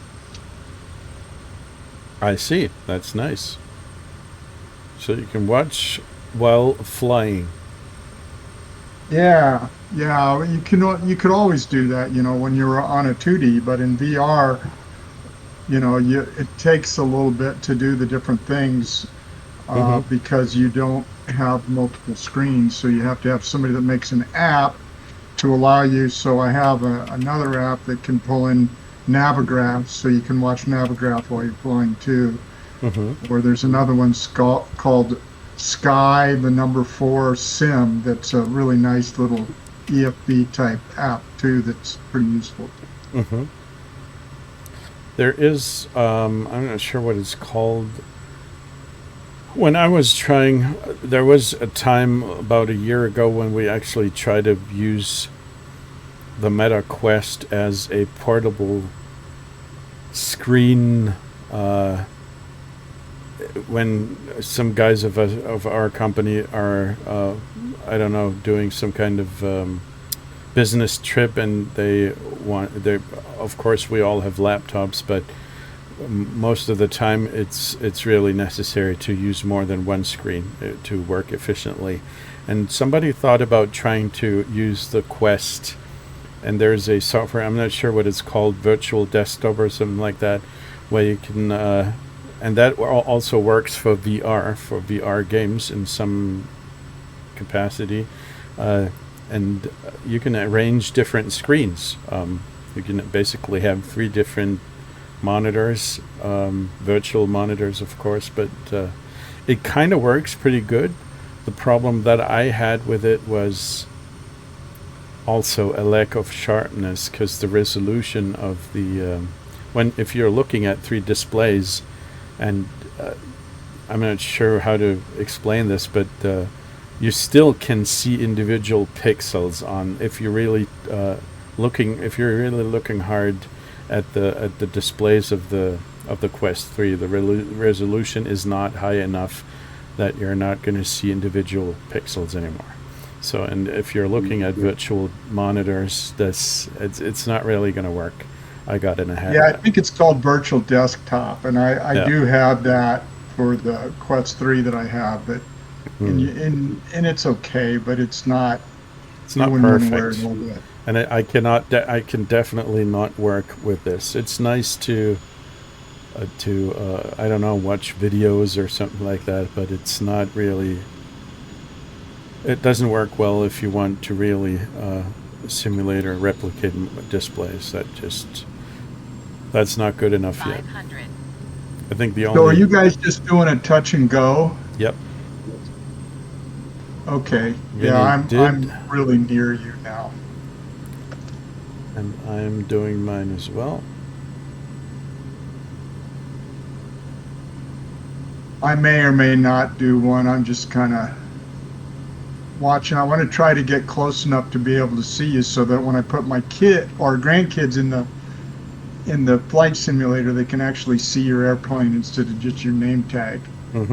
I see. That's nice. So you can watch while flying. Yeah, you could always do that, when you're on a 2D, but in VR, it takes a little bit to do the different things because you don't have multiple screens, so you have to have somebody that makes an app to allow you. So I have another app that can pull in Navigraph, so you can watch Navigraph while you're flying too. Mm-hmm. Or there's another one called Sky, the number 4 Sim. That's a really nice little EFB type app too. That's pretty useful. Mm-hmm. There is, I'm not sure what it's called. When I was trying, there was a time about a year ago when we actually tried to use the Meta Quest as a portable screen. When some guys of our company are, I don't know, doing some kind of business trip, and they of course we all have laptops, but most of the time it's really necessary to use more than one screen to work efficiently. And somebody thought about trying to use the Quest, and there's a software, I'm not sure what it's called, virtual desktop or something like that, where you can and that also works for VR games in some capacity, and you can arrange different screens. You can basically have 3 different monitors, virtual monitors, of course, but it kind of works pretty good. The problem that I had with it was also a lack of sharpness, because the resolution of the if you're looking at 3 displays, and I'm not sure how to explain this, but you still can see individual pixels on, if you're really looking hard at the displays of the Quest 3. The resolution is not high enough that you're not going to see individual pixels anymore. So, and if you're looking at virtual monitors, it's not really going to work. I got in a habit. Yeah, I think it's called virtual desktop, and I do have that for the Quest 3 that I have, but and it's okay, but it's not perfect. And I can definitely not work with this. It's nice to I don't know, watch videos or something like that, but it's not really, it doesn't work well if you want to really simulate or replicate displays. That's not good enough yet. I think the only... So are you guys just doing a touch and go? Yep. Okay. Yeah, I'm really near you now. And I'm doing mine as well. I may or may not do one. I'm just kind of watching. I want to try to get close enough to be able to see you, so that when I put my kid or grandkids in the flight simulator, they can actually see your airplane instead of just your name tag.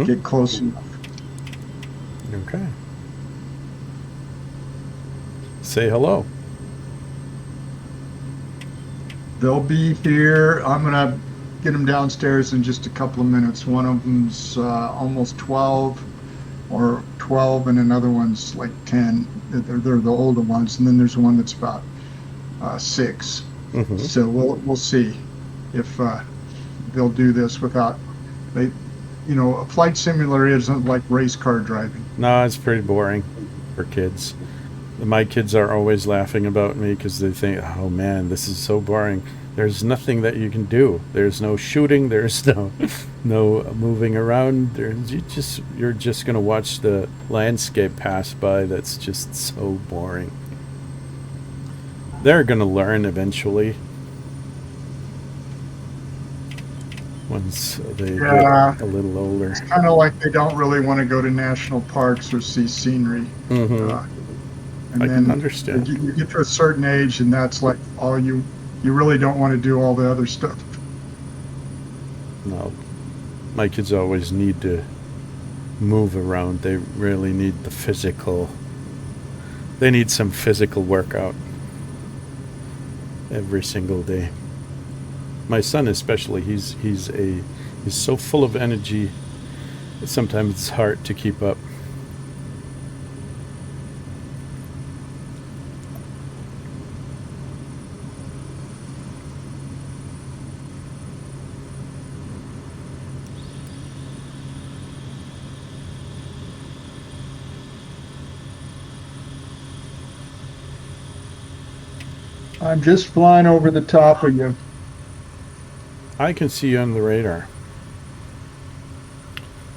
Get close enough. Okay. Say hello. They'll be here. I'm gonna get them downstairs in just a couple of minutes. One of them's almost 12, or 12, and another one's like 10. They're the older ones, and then there's one that's about 6. So we'll see if they'll do this without a flight simulator isn't like race car driving. No, it's pretty boring for kids. My kids are always laughing about me because they think, oh man, this is so boring. There's nothing that you can do. There's no shooting. There's no moving around. You're just going to watch the landscape pass by. That's just so boring. They're going to learn eventually. Once they get a little older. It's kind of like they don't really want to go to national parks or see scenery. I can understand. You get to a certain age, and that's like all you really don't want to do all the other stuff. No. My kids always need to move around. They really need the physical. They need some physical workout every single day. My son especially, he's so full of energy, sometimes it's hard to keep up. I'm just flying over the top of you. I can see you on the radar.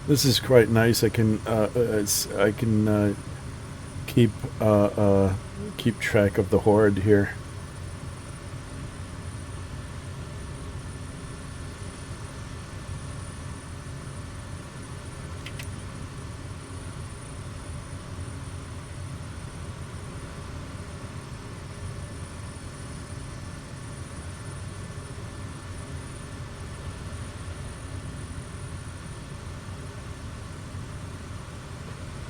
This is quite nice. I can keep keep track of the horde here.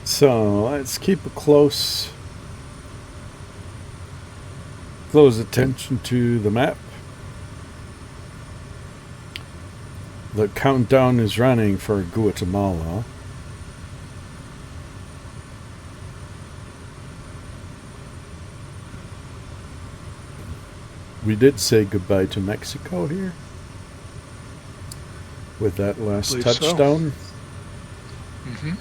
So let's keep a close attention to the map. The countdown is running for Guatemala. We did say goodbye to Mexico here with that last touchdown. Mm-hmm.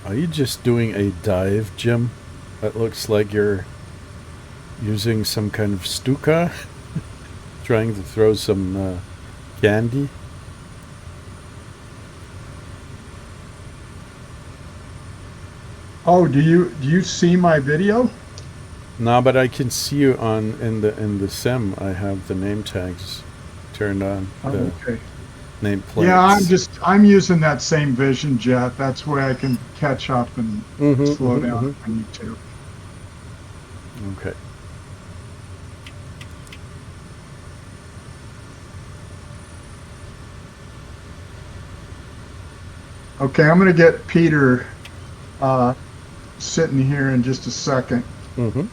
Are you just doing a dive, Jim? That looks like you're using some kind of stuka, trying to throw some candy. Oh, do you see my video? No, but I can see you in the sim. I have the name tags turned on. The Okay. name plates. Yeah, I'm using that same vision jet. That's where I can catch up and slow down if I need to. Okay. Okay, I'm going to get Peter sitting here in just a second. Mm-hmm.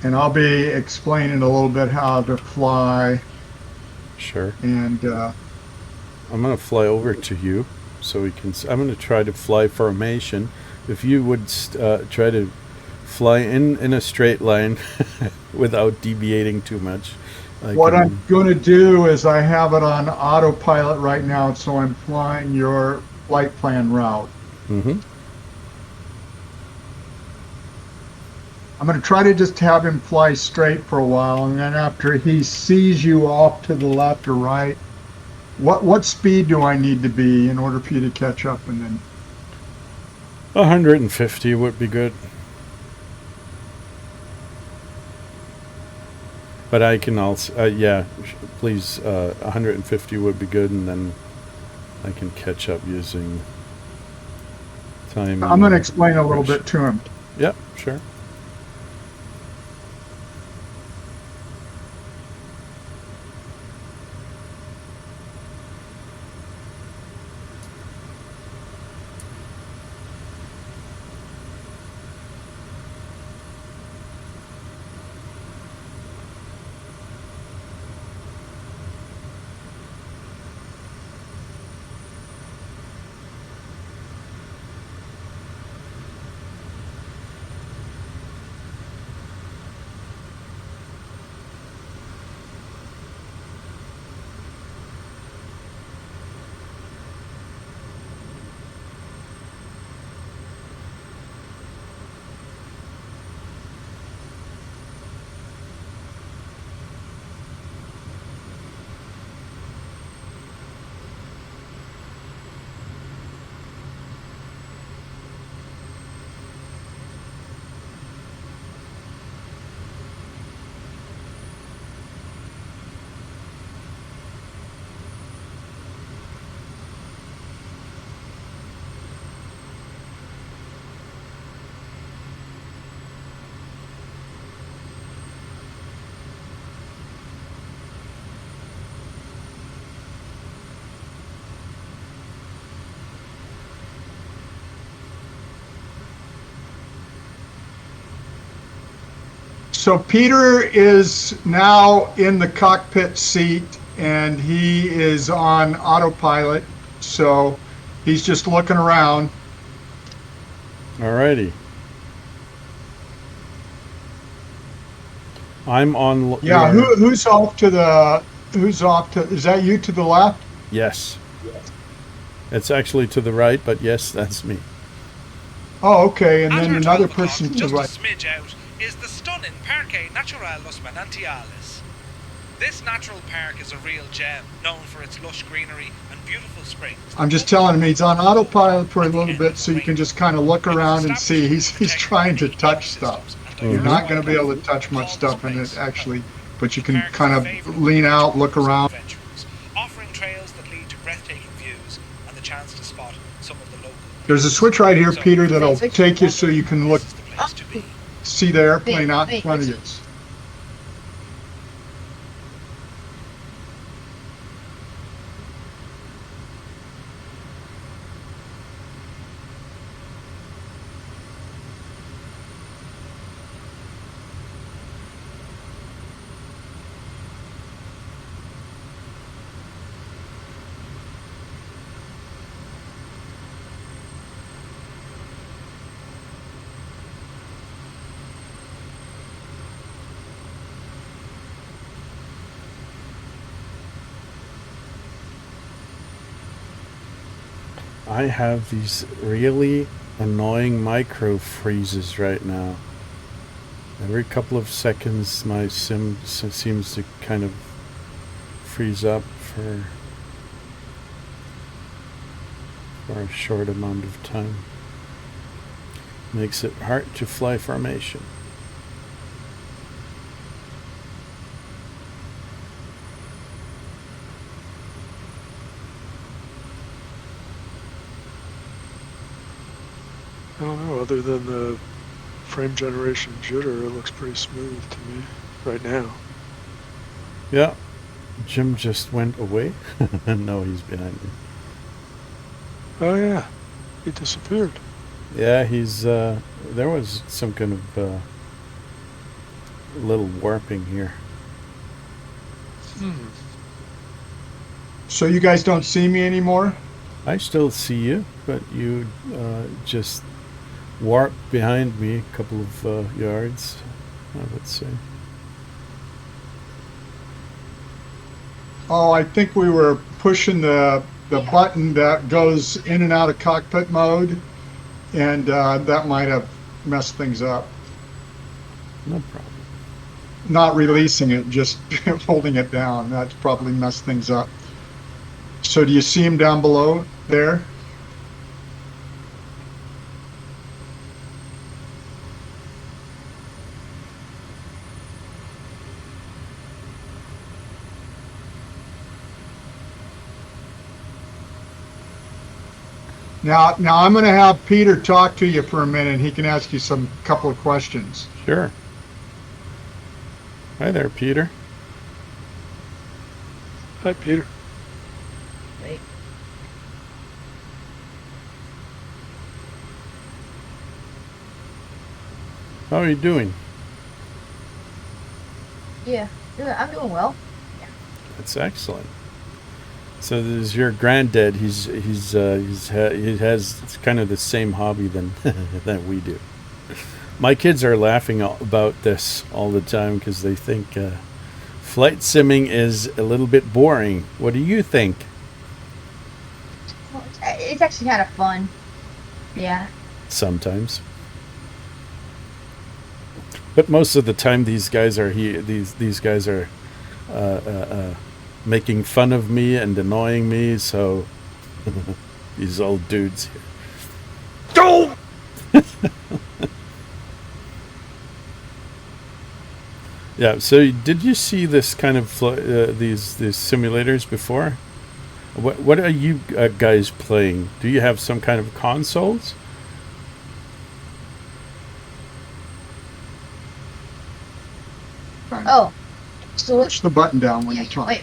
And I'll be explaining a little bit how to fly. Sure. And I'm going to fly over to you so we can... I'm going to try to fly formation. If you would try to fly in a straight line without deviating too much. What I'm going to do is I have it on autopilot right now, so I'm flying your flight plan route. Mm-hmm. I'm going to try to just have him fly straight for a while, and then after he sees you off to the left or right, what speed do I need to be in order for you to catch up? And then 150 would be good. But I can also, yeah, please, 150 would be good, and then I can catch up using time. I'm going to explain a little bit to him. Yep, sure. So Peter is now in the cockpit seat, and he is on autopilot, so he's just looking around. Alrighty. I'm on. Yeah, who's off to the? Who's off to? Is that you to the left? Yes. It's actually to the right, but yes, that's me. Oh, okay. And At then our another 12 person o'clock, to the just right. a smidge out, is the stunning Parque Natural Los Manantiales. This natural park is a real gem, known for its lush greenery and beautiful springs. I'm just telling him he's on autopilot for a little bit, so you can just kind of look around and see. He's trying to touch stuff. You're not going to be able to touch much stuff in it actually, but you can kind of lean out, look around. Offering trails that lead to breathtaking views and the chance to spot some of the local. There's a switch right here, Peter, that'll take you so you can look, This is the place to be. see the airplane out in front of you. I have these really annoying micro freezes right now. Every couple of seconds my sim seems to kind of freeze up for a short amount of time. Makes it hard to fly formation. I don't know, other than the frame generation jitter, it looks pretty smooth to me right now. Yeah, Jim just went away. No, he's behind me. Oh yeah, he disappeared. Yeah, he's there was some kind of little warping here. So you guys don't see me anymore? I still see you, but you just warped behind me a couple of yards, I would say. Oh, I think we were pushing the button that goes in and out of cockpit mode, and that might have messed things up. No problem. Not releasing it, just holding it down. That's probably messed things up. So do you see him down below there? Now I'm going to have Peter talk to you for a minute. He can ask you some couple of questions. Sure. Hi there, Peter. Hi, Peter. Wait. How are you doing? Yeah, I'm doing well. That's excellent. So this is your granddad. He has kind of the same hobby than that we do. My kids are laughing about this all the time because they think flight simming is a little bit boring. What do you think? Well, it's actually kind of fun. Yeah. Sometimes, but most of the time, these guys are here. These guys are making fun of me and annoying me. So these old dudes here. Don't. Yeah. So did you see this kind of these simulators before? What are you guys playing? Do you have some kind of consoles? Oh. So Push the button down when you talk. wait.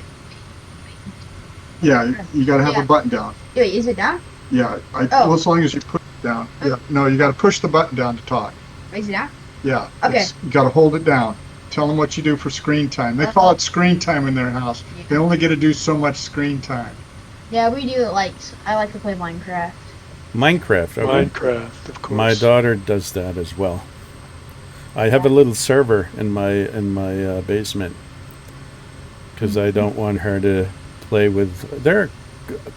Yeah, you got to have a button down. Wait, is it down? Yeah, Oh. well, as long as you push it down. Yeah, no, you got to push the button down to talk. Is it down? Yeah. Okay. You got to hold it down. Tell them what you do for screen time. They call it screen time in their house. Yeah. They only get to do so much screen time. Yeah, we do I like to play Minecraft. Minecraft. Okay. Minecraft, of course. My daughter does that as well. I have a little server in my basement because I don't want her to play with. There are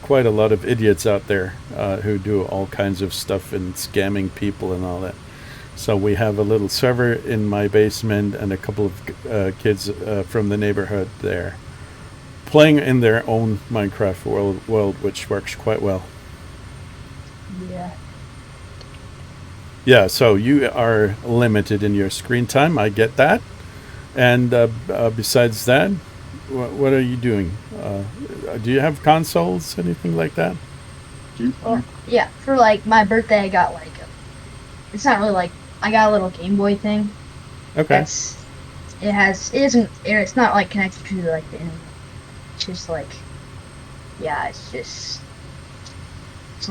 quite a lot of idiots out there who do all kinds of stuff and scamming people and all that. So we have a little server in my basement and a couple of kids from the neighborhood there playing in their own Minecraft world, which works quite well. Yeah. Yeah, so you are limited in your screen time. I get that. And besides that, what are you doing? Do you have consoles, anything like that? Well, yeah. For like my birthday, I got like it's not really like I got a little Game Boy thing. Okay. It's not like connected to like the internet. It's just like, yeah, it's just.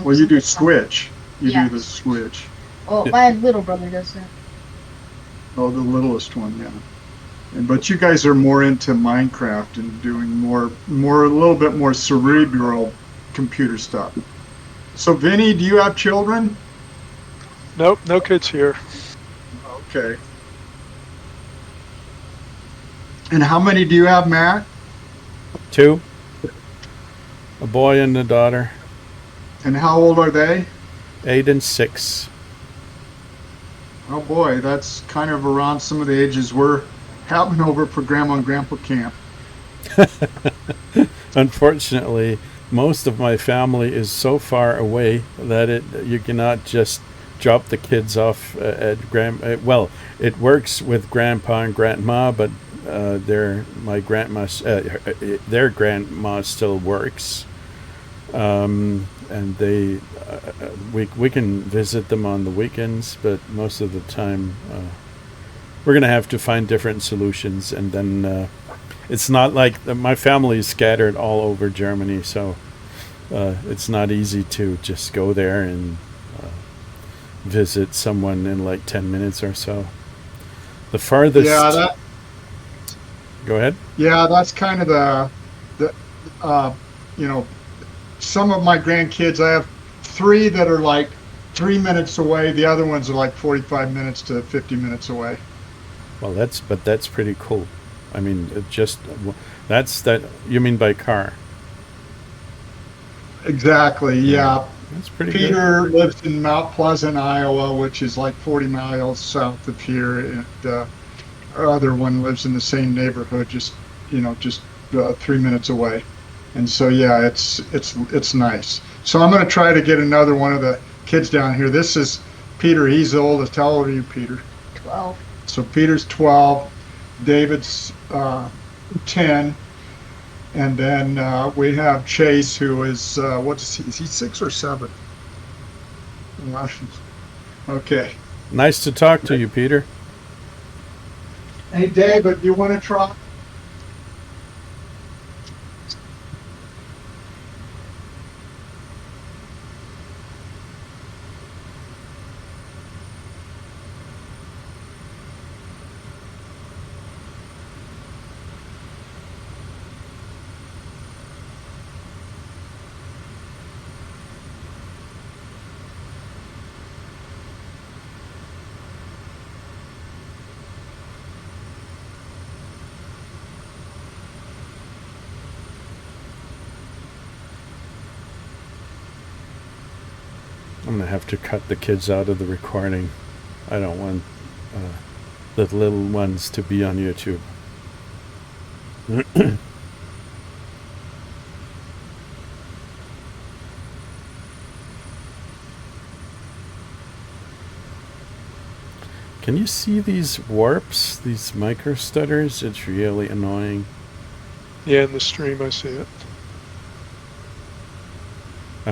Well, you do Switch. You Yeah. do the Switch. Well, my little brother does that. Oh, the littlest one, yeah. But you guys are more into Minecraft and doing more a little bit more cerebral computer stuff. So, Vinny, do you have children? Nope, no kids here. Okay. And how many do you have, Matt? 2. A boy and a daughter. And how old are they? 8 and 6. Oh boy, that's kind of around some of the ages we're having over for Grandma and Grandpa camp. Unfortunately, most of my family is so far away that you cannot just drop the kids off at well, it works with Grandpa and Grandma, but their grandma still works, and they we can visit them on the weekends, but most of the time we're gonna have to find different solutions. And then it's not like my family is scattered all over Germany, so it's not easy to just go there and visit someone in like 10 minutes or so. The farthest. Yeah, Go ahead. Yeah, that's kind of the some of my grandkids, I have 3 that are like 3 minutes away. The other ones are like 45 minutes to 50 minutes away. Well, that's pretty cool. I mean, that you mean by car? Exactly, yeah. That's pretty good. Peter lives in Mount Pleasant, Iowa, which is like 40 miles south of here, and our other one lives in the same neighborhood, just 3 minutes away. And so yeah, it's nice. So I'm going to try to get another one of the kids down here. This is Peter. He's the oldest. How old are you, Peter? 12. So Peter's 12, David's 10, and then we have Chase, who is what is he? Is he 6 or 7? Okay. Nice to talk to you, Peter. Hey, David, you want to try? I'm gonna have to cut the kids out of the recording. I don't want the little ones to be on YouTube. Can you see these warps, these micro stutters? It's really annoying. Yeah, in the stream I see it.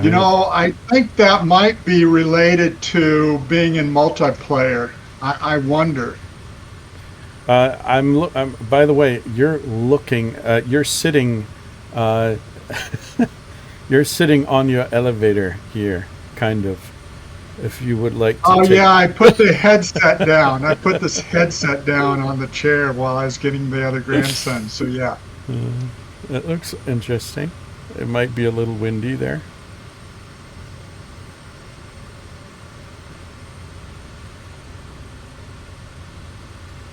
You know, I think that might be related to being in multiplayer. I wonder. By the way, you're looking. You're sitting. You're sitting on your elevator here, kind of. If you would like to. Oh yeah, I put the headset down. I put this headset down on the chair while I was getting the other grandson. So yeah. It looks interesting. It might be a little windy there.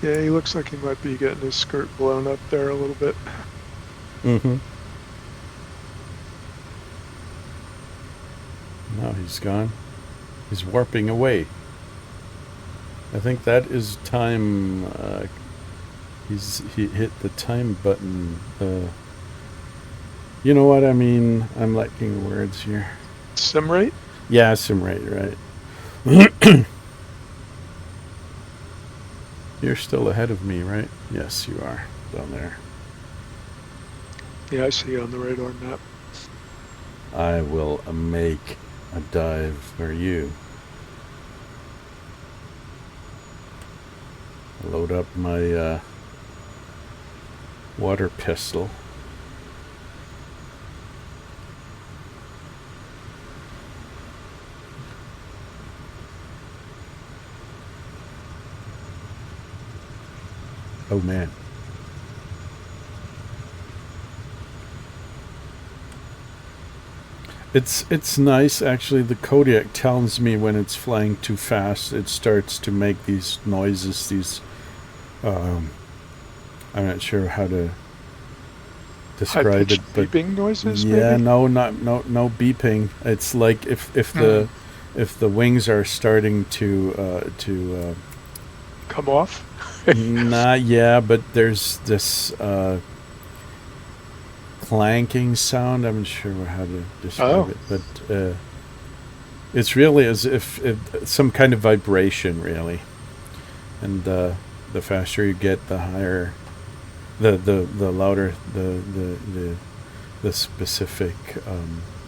Yeah, he looks like he might be getting his skirt blown up there a little bit. Mm-hmm. No, he's gone. He's warping away. I think that is time. He hit the time button. You know what I mean? I'm lacking words here. Sim rate? Yeah, sim rate, right. You're still ahead of me, right? Yes, you are. Down there. Yeah, I see you on the radar map. I will make a dive for you. Load up my water pistol. Oh man. It's nice actually. The Kodiak tells me when it's flying too fast. It starts to make these noises. These I'm not sure how to describe it, but beeping noises. yeah, maybe? no beeping. It's like if the wings are starting to come off. yeah, but there's this clanking sound. I'm not sure how to describe it, but it's really as if some kind of vibration, really. And the faster you get, the higher, the louder the specific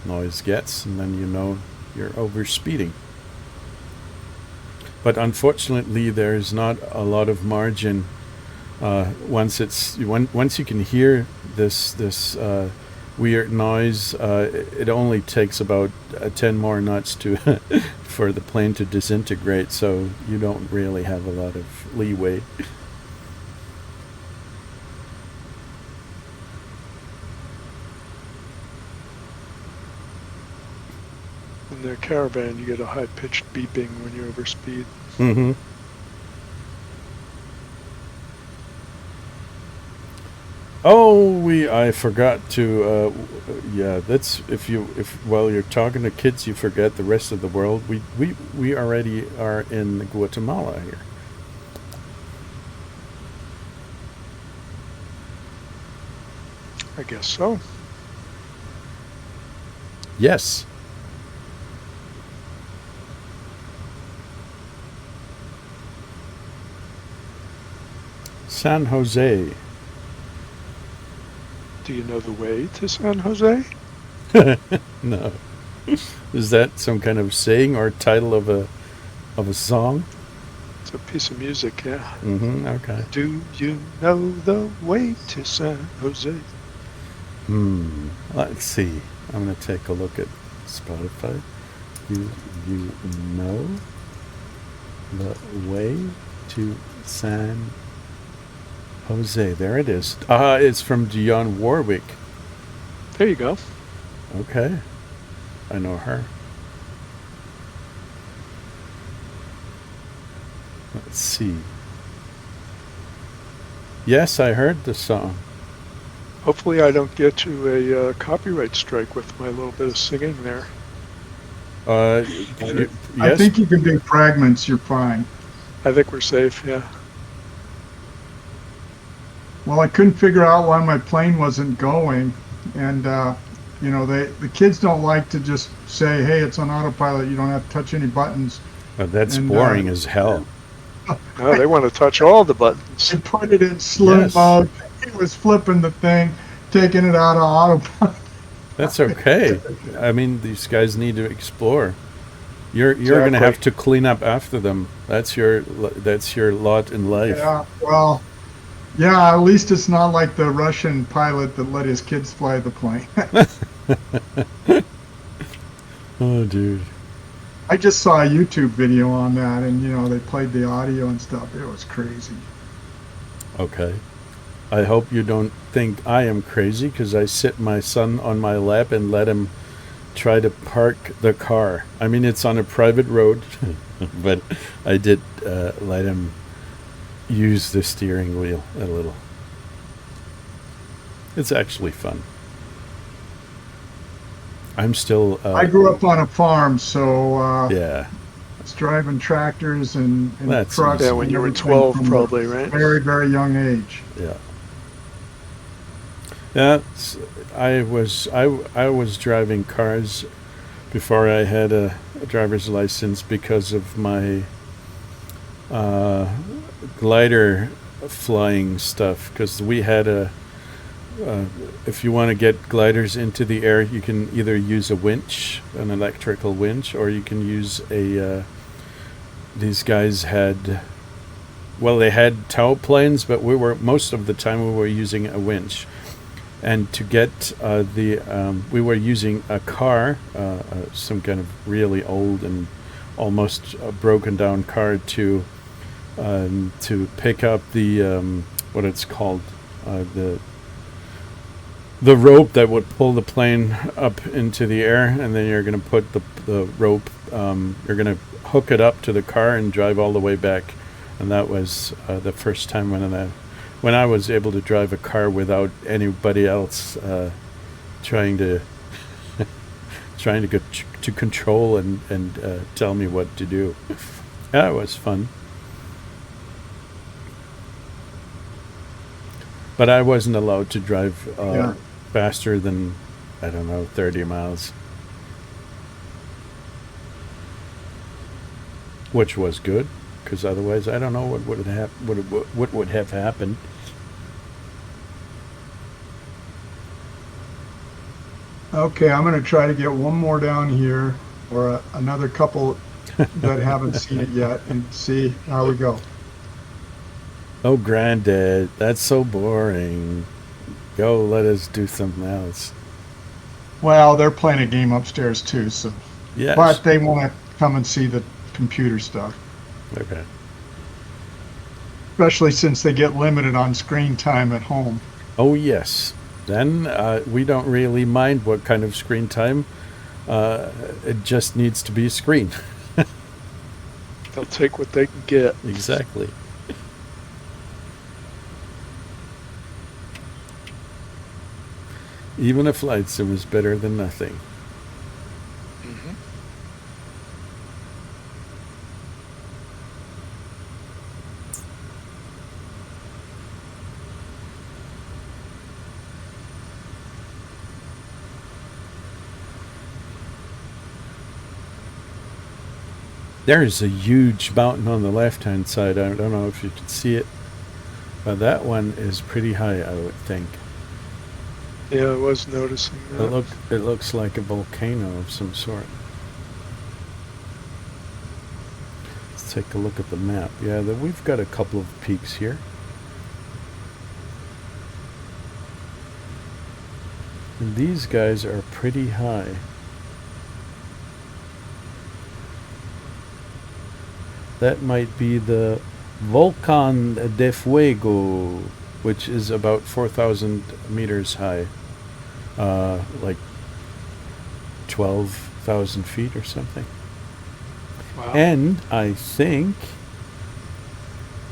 noise gets, and then you know you're over speeding. But unfortunately, there's not a lot of margin. Once you can hear this weird noise, it only takes about 10 more knots to for the plane to disintegrate. So you don't really have a lot of leeway. In the caravan, you get a high-pitched beeping when you overspeed. Mm-hmm. Oh, I forgot to. Yeah, that's if while you're talking to kids, you forget the rest of the world. We already are in Guatemala here. I guess so. Yes. San Jose. Do you know the way to San Jose? No. Is that some kind of saying or title of a song? It's a piece of music, yeah. Mm-hmm. Okay. Do you know the way to San Jose? Let's see. I'm gonna take a look at Spotify. You know the way to San Jose. There it is. It's from Dionne Warwick. There you go. Okay. I know her. Let's see. Yes, I heard the song. Hopefully I don't get you a copyright strike with my little bit of singing there. Yes. I think you can do fragments, you're fine. I think we're safe, yeah. Well, I couldn't figure out why my plane wasn't going, and you know, the kids don't like to just say, "Hey, it's on autopilot. You don't have to touch any buttons." That's boring as hell. No, they want to touch all the buttons. I put it in slow mode. It was flipping the thing, taking it out of autopilot. That's okay. I mean, these guys need to explore. You're Exactly. going to have to clean up after them. That's your lot in life. Yeah, well, yeah. At least it's not like the Russian pilot that let his kids fly the plane. Oh, dude. I just saw a YouTube video on that, and you know, they played the audio and stuff. It was crazy. Okay. I hope you don't think I am crazy, because I sit my son on my lap and let him try to park the car. I mean, it's on a private road, but I did let him use the steering wheel a little. It's actually fun. I'm still. I grew up on a farm, so Yeah. it's driving tractors and That's trucks. easy. Yeah, when and you were everything 12 from a probably, right? very, very young age. Yeah. Yeah. I was driving cars before I had a driver's license because of my glider flying stuff. Because we had if you want to get gliders into the air, you can either use a winch, an electrical winch, or you can use a. These guys had. Well, they had tow planes, but most of the time we were using a winch. And to get we were using a car, some kind of really old and almost broken down car to pick up the what it's called, the rope that would pull the plane up into the air, and then you're going to put the rope, you're going to hook it up to the car and drive all the way back. And that was the first time when I was able to drive a car without anybody else trying to get to control and tell me what to do. That was fun. But I wasn't allowed to drive faster than, I don't know, 30 miles. Which was good, because otherwise I don't know what would have happened. Okay, I'm going to try to get one more down here, or another couple that haven't seen it yet, and see how we go. Oh, Granddad, that's so boring. Go, let us do something else. Well, they're playing a game upstairs too, so. Yes. But they want to come and see the computer stuff. Okay. Especially since they get limited on screen time at home. Oh, yes. Then we don't really mind what kind of screen time. It just needs to be a screen. They'll take what they can get. Exactly. Even a flight sim is better than nothing. Mm-hmm. There's a huge mountain on the left-hand side. I don't know if you can see it, but that one is pretty high, I would think. Yeah, I was noticing that. It looks like a volcano of some sort. Let's take a look at the map. Yeah, we've got a couple of peaks here. And these guys are pretty high. That might be the Volcán de Fuego, which is about 4,000 meters high. Like 12,000 feet or something. Wow. And I think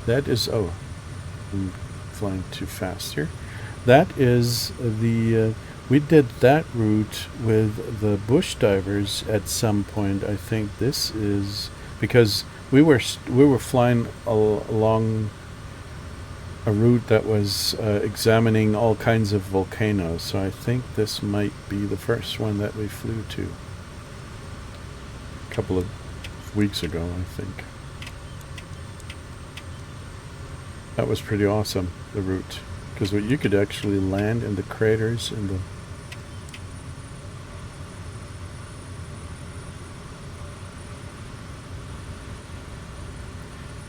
that is, oh, I'm flying too fast here. That is we did that route with the bush divers at some point. I think this is, because we were flying along a route that was examining all kinds of volcanoes. So I think this might be the first one that we flew to. A couple of weeks ago, I think. That was pretty awesome, the route. Because you could actually land in the craters in the...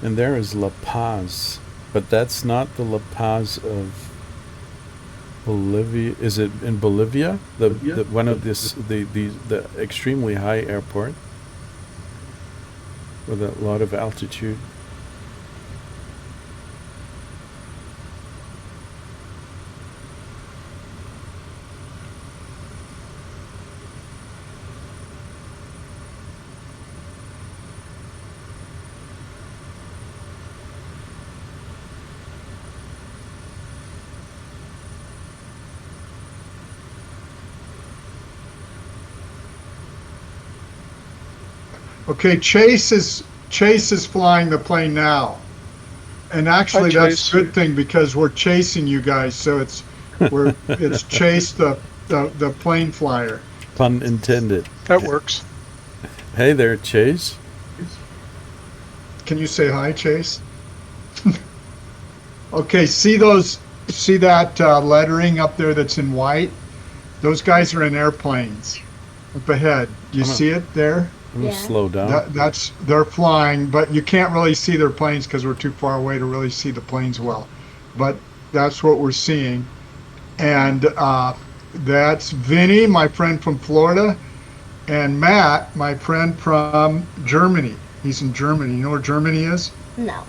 And there is La Paz. But that's not the La Paz of Bolivia. Is it in Bolivia? The one of the extremely high airport with a lot of altitude. Okay, Chase is flying the plane now. And actually Hi, that's Chase. a good thing because we're chasing you guys, so it's Chase the plane flyer. Pun intended. That works. Hey there, Chase. Can you say hi, Chase? Okay, see that lettering up there that's in white? Those guys are in airplanes up ahead. You see it there? I'm gonna Yeah. slow down. They're flying, but you can't really see their planes because we're too far away to really see the planes well. But that's what we're seeing. And that's Vinny, my friend from Florida, and Matt, my friend from Germany. He's in Germany. You know where Germany is? No.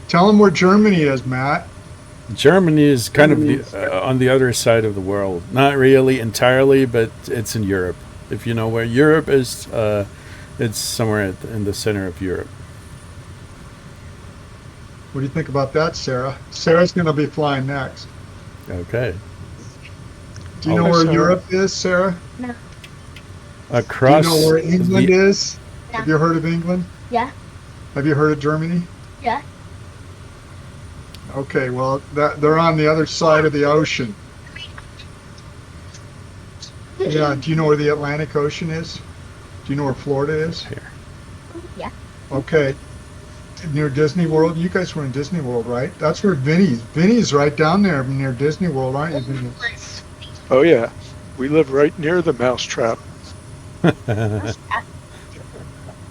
Tell him where Germany is, Matt. Germany is kind of on the other side of the world. Not really entirely, but it's in Europe. If you know where Europe is, it's somewhere in the center of Europe. What do you think about that, Sarah? Sarah's going to be flying next. Okay. Do you know where Europe is, Sarah? No. Across. Do you know where England is? No. Have you heard of England? Yeah. Have you heard of Germany? Yeah. Okay, well, they're on the other side of the ocean. Yeah, do you know where the Atlantic Ocean is? Do you know where Florida is? Here. Yeah. Okay. Near Disney World? You guys were in Disney World, right? That's where Vinny's. Vinny's right down there near Disney World, aren't you, Vinny? Oh yeah, we live right near the mousetrap.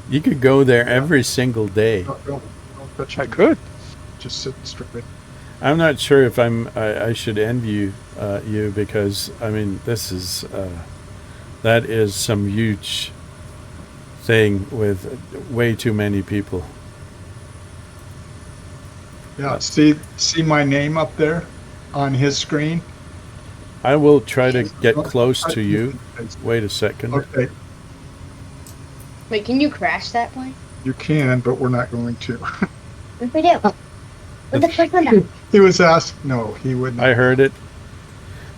You could go there every single day. Don't touch I it. could. Just sit straight. I'm not sure if I should envy you because I mean this is that is some huge thing with way too many people. Yeah, see my name up there on his screen? I will try to get close to you. Wait a second. Okay, Wait, can you crash that plane? you can, but we're not going to. What if we do? What the first one down? He was asked, no, he wouldn't. I heard it.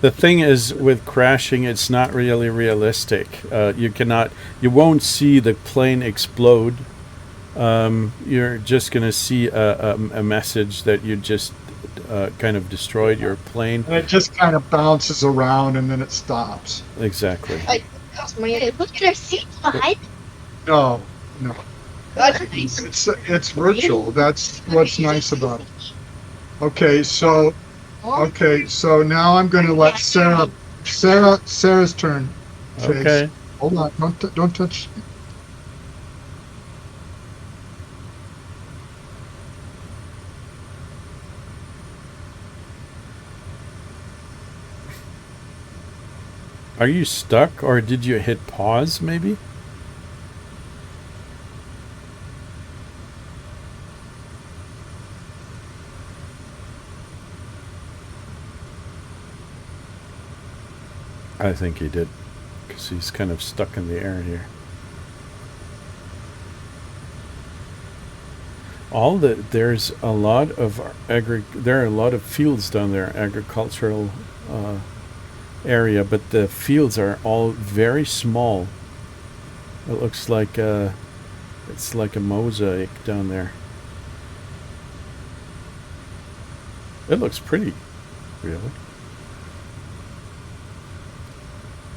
The thing is, with crashing, it's not really realistic. You won't see the plane explode. You're just going to see a message that you just kind of destroyed your plane. And it just kind of bounces around and then it stops. Exactly. Look at our seat behind. No. That's nice. It's virtual. That's what's nice about it. Okay, so now I'm going to let Sarah's turn. Chase. Okay. Hold on, don't touch. Are you stuck, or did you hit pause, maybe? I think he did, because he's kind of stuck in the air here. There's a lot of there are a lot of fields down there, agricultural area, but the fields are all very small. It looks like it's like a mosaic down there. It looks pretty, really.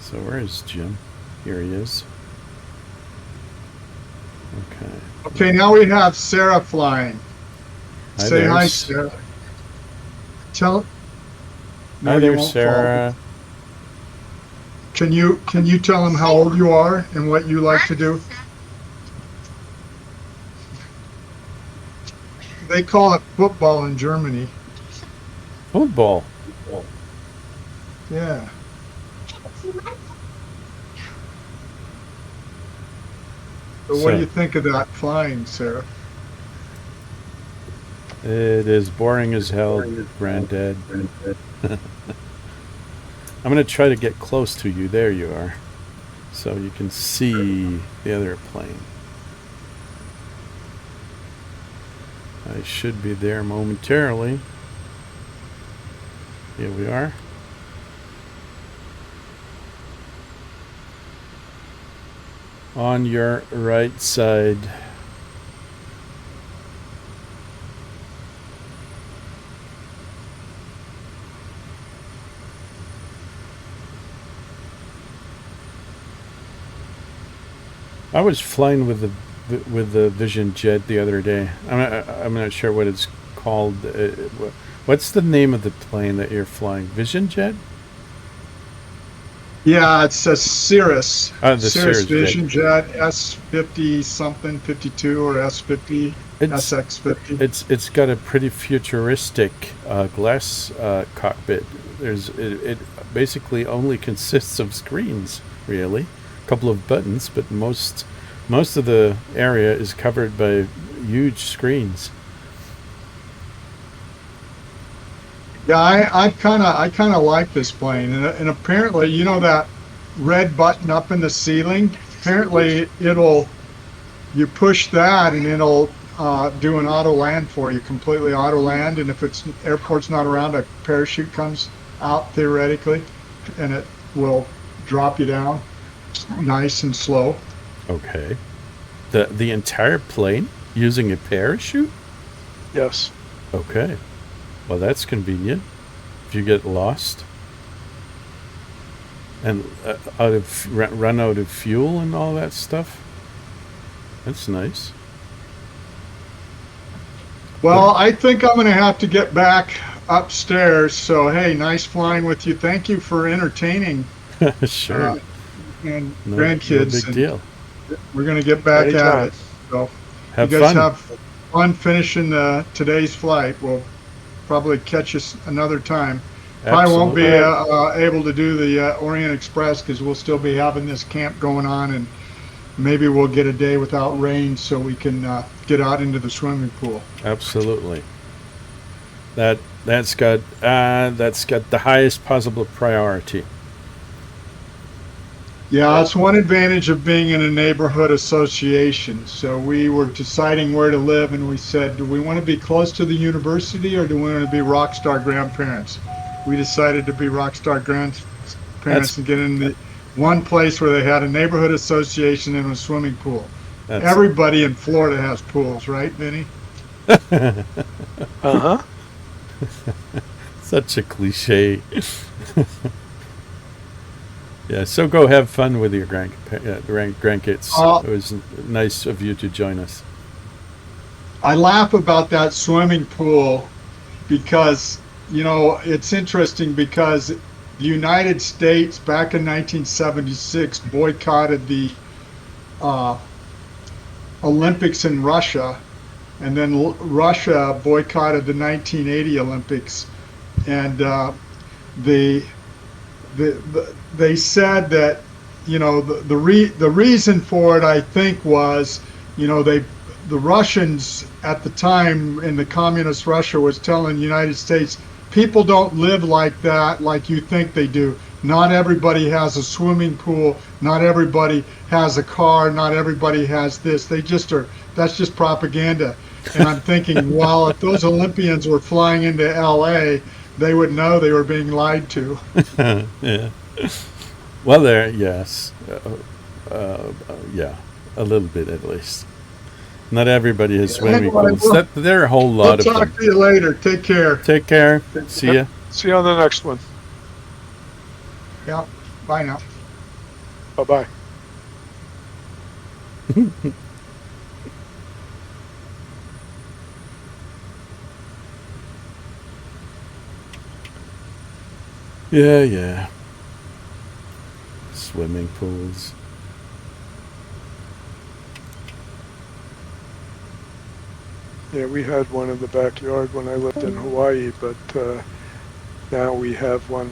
So where is Jim? Here he is. Okay. Okay, now we have Sarah flying. Hi Say there, hi, Sarah. Tell. No, Hi you there, won't Sarah. Can you tell them how old you are and what you like to do? They call it football in Germany. Football. Yeah. So what do you think of that flying, Sarah? It is boring as hell, Granddad. I'm going to try to get close to you. There you are. So you can see the other plane. I should be there momentarily. Here we are. On your right side. I was flying with the Vision Jet the other day. I'm not sure what it's called. What's the name of the plane that you're flying? Vision Jet? Yeah, it's a Cirrus. The Cirrus Cirrus Vision Jet S50 something, 52 or S50, SX50. It's got a pretty futuristic glass cockpit. It basically only consists of screens, really. A couple of buttons, but most of the area is covered by huge screens. Yeah, I kind of like this plane, and apparently, you know that red button up in the ceiling. Apparently, you push that and it'll do an auto land for you, completely auto land. And if it's airport's not around, a parachute comes out theoretically, and it will drop you down, nice and slow. Okay, the entire plane using a parachute? Yes. Okay. Well, that's convenient if you get lost and run out of fuel and all that stuff. That's nice. Well, I think I'm going to have to get back upstairs. So, hey, nice flying with you. Thank you for entertaining. Sure. And No grandkids. big deal. We're going to get back Anytime. at it. So, Have you guys fun. have fun finishing today's flight. We'll probably catch us another time. Probably won't be able to do the Orient Express because we'll still be having this camp going on, and maybe we'll get a day without rain so we can get out into the swimming pool. Absolutely. That's got the highest possible priority. Yeah, that's one advantage of being in a neighborhood association. So we were deciding where to live, and we said, do we want to be close to the university or do we want to be rock star grandparents? We decided to be rock star grandparents and get in the one place where they had a neighborhood association and a swimming pool. Everybody in Florida has pools, right, Vinny? Uh-huh. Such a cliche. Yeah, so go have fun with your grandkids. It was nice of you to join us. I laugh about that swimming pool because, you know, it's interesting because the United States back in 1976 boycotted the Olympics in Russia, and then Russia boycotted the 1980 Olympics, and they said that, you know, the reason for it, I think, was, you know, the Russians at the time in the communist Russia was telling the United States, people don't live like that like you think they do. Not everybody has a swimming pool. Not everybody has a car. Not everybody has this. That's just propaganda. And I'm thinking, well, if those Olympians were flying into LA, they would know they were being lied to. Yeah. Well, yes. Yeah, a little bit at least. Not everybody has swimming pools. There are a whole lot of them. We'll talk to you later. Take care. Take care. See ya. See you on the next one. Yeah. Bye now. Bye-bye. Yeah. Swimming pools. Yeah, we had one in the backyard when I lived in Hawaii, but now we have one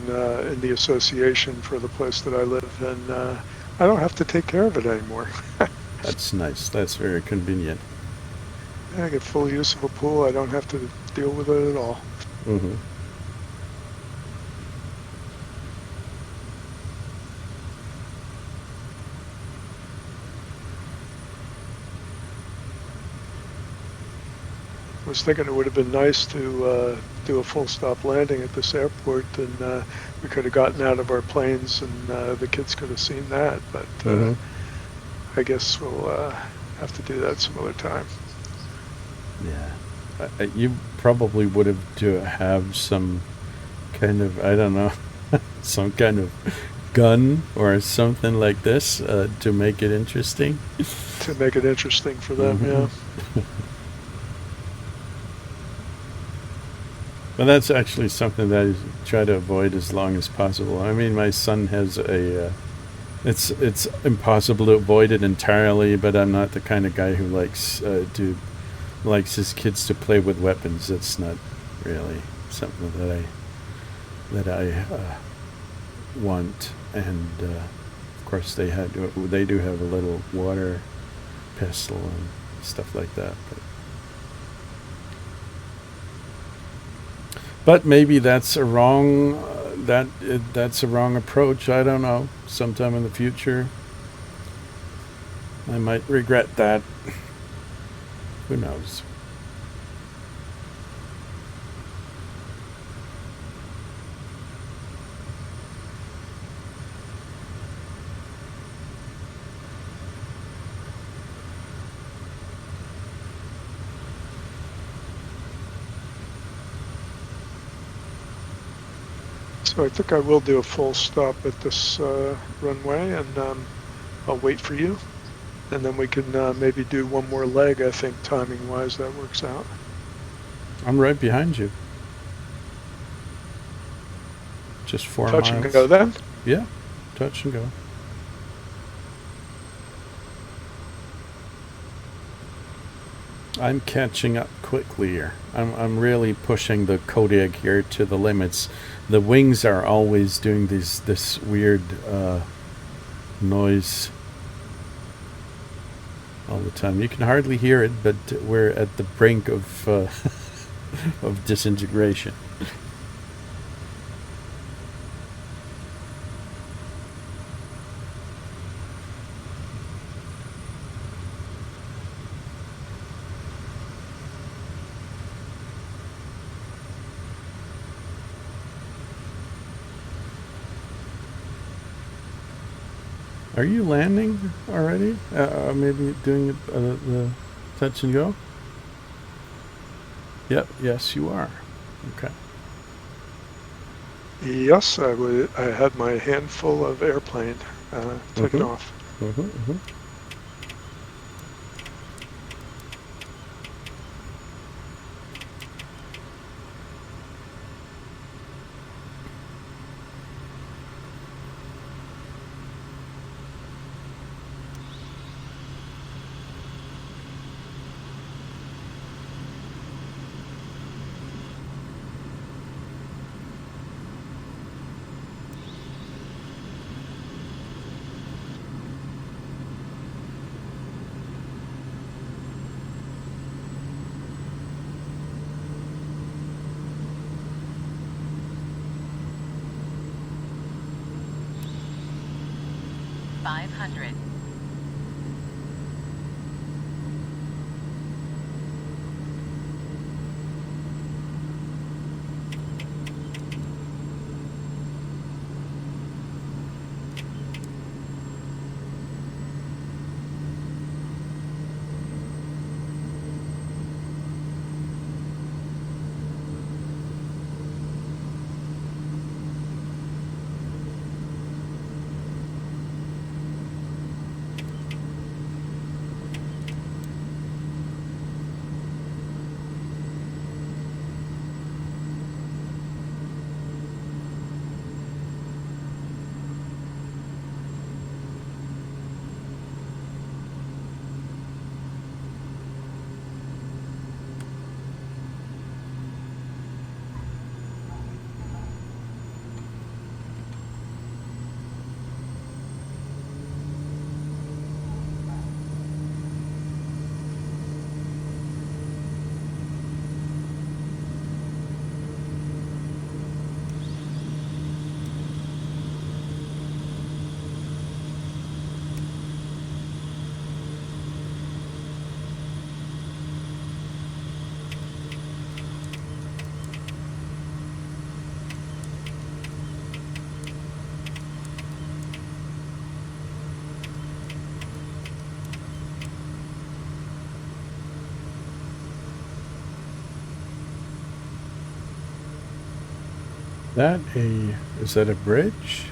in the association for the place that I live, and I don't have to take care of it anymore. That's nice. That's very convenient. I get full use of a pool. I don't have to deal with it at all. Mm-hmm. I was thinking it would have been nice to do a full stop landing at this airport, and we could have gotten out of our planes and the kids could have seen that, but I I guess we'll have to do that some other time. Yeah. You probably would have to have some kind of, I don't know, some kind of gun or something like this to make it interesting. To make it interesting for them, yeah. But that's actually something that I try to avoid as long as possible. I mean, my son has a... it's impossible to avoid it entirely, but I'm not the kind of guy who likes his kids to play with weapons. That's not really something that I want. And of course, they do have a little water pistol and stuff like that. But maybe that's a wrong that's a wrong approach. I don't know. Sometime in the future, I might regret that. Who knows? So I think I will do a full stop at this runway, and I'll wait for you. And then we can maybe do one more leg. I think timing-wise that works out. I'm right behind you. Just 4 miles. Touch and go then? Yeah, touch and go. I'm catching up quickly here. I'm really pushing the Kodiak here to the limits. The wings are always doing this weird noise all the time. You can hardly hear it, but we're at the brink of of disintegration. Are you landing already? Maybe doing the touch and go? Yep, yes you are. Okay. Yes, I had my handful of airplane taken off. Is that a bridge?